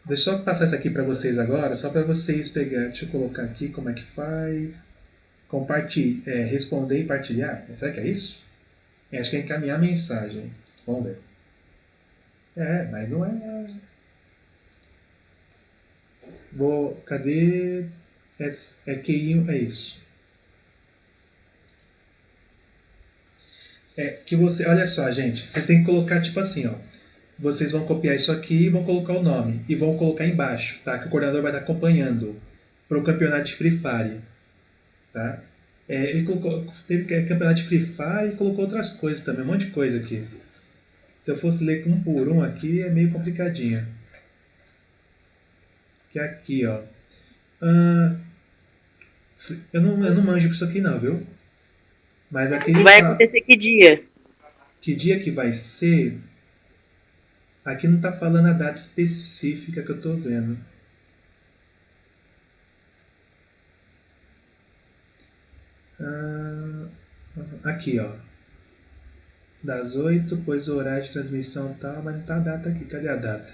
S1: Deixa eu só passar isso aqui para vocês agora, só para vocês pegarem. Deixa eu colocar aqui como é que faz. Compartilhar, responder e partilhar. Será que é isso? Acho que é encaminhar a mensagem. Vamos ver. Mas não é... Cadê? QI, é isso. Olha só, gente. Vocês têm que colocar tipo assim, ó. Vocês vão copiar isso aqui e vão colocar o nome. E vão colocar embaixo, tá? Que o coordenador vai estar acompanhando para o campeonato de Free Fire. Tá? Ele teve campeonato de Free Fire e colocou outras coisas também. Um monte de coisa aqui. Se eu fosse ler um por um aqui, é meio complicadinho. Que aqui, ó. Eu não manjo isso aqui não, viu? Mas aqui
S5: vai acontecer que dia?
S1: Que dia que vai ser? Aqui não tá falando a data específica que eu tô vendo. Aqui, ó. Das 8, pois o horário de transmissão tal, mas não tá a data aqui. Cadê a data?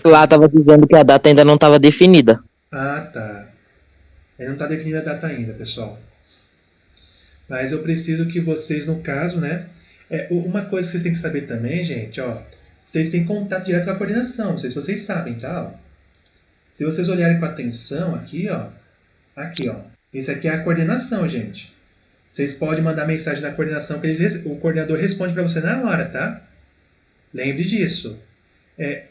S2: Lá tava dizendo que a data ainda não estava definida.
S1: Ah, tá. Não tá definida a data ainda, pessoal. Mas eu preciso que vocês, no caso, né? Uma coisa que vocês têm que saber também, gente, ó. Vocês têm contato direto com a coordenação. Não sei se vocês sabem, tá? Ó. Se vocês olharem com atenção aqui, ó. Aqui, ó. Esse aqui é a coordenação, gente. Vocês podem mandar mensagem na coordenação que o coordenador responde para você na hora, tá? Lembre disso.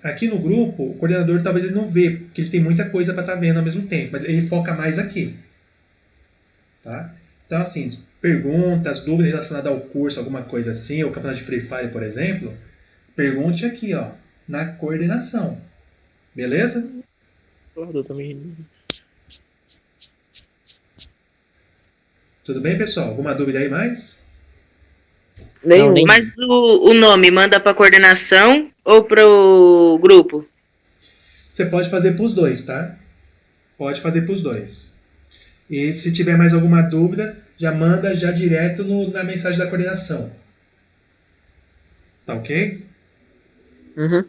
S1: Aqui no grupo, o coordenador talvez ele não vê, porque ele tem muita coisa para estar vendo ao mesmo tempo, mas ele foca mais aqui. Tá? Então, assim, perguntas, dúvidas relacionadas ao curso, alguma coisa assim, ou campeonato de Free Fire, por exemplo, pergunte aqui, ó, na coordenação. Beleza? Tudo bem, pessoal? Alguma dúvida aí mais?
S5: Não, mas o nome manda para coordenação ou pro grupo?
S1: Você pode fazer para os dois, tá? Pode fazer para os dois. E se tiver mais alguma dúvida, já manda já direto na mensagem da coordenação. Tá ok?
S4: Uhum.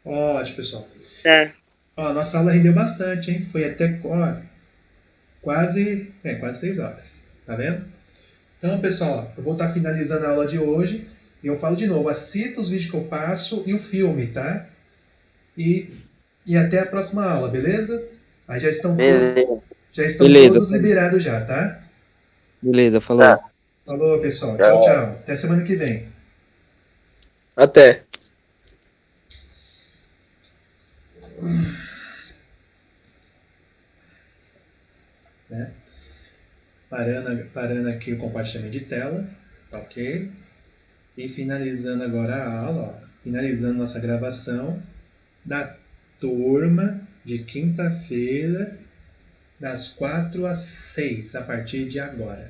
S1: Ótimo, pessoal.
S5: Tá.
S1: Ó, nossa aula rendeu bastante, hein? Foi até quase 6 horas. Tá vendo? Então, pessoal, eu vou estar finalizando a aula de hoje. E eu falo de novo, assista os vídeos que eu passo e o filme, tá? E até a próxima aula, beleza? Aí já estão todos liberados já, tá?
S2: Beleza, falou. Tá.
S1: Falou, pessoal. Tchau, tchau. Até semana que vem.
S4: Até.
S1: Né? Parando aqui o compartilhamento de tela, tá ok? E finalizando agora a aula, ó, finalizando nossa gravação da turma de quinta-feira, das 4 às 6, a partir de agora.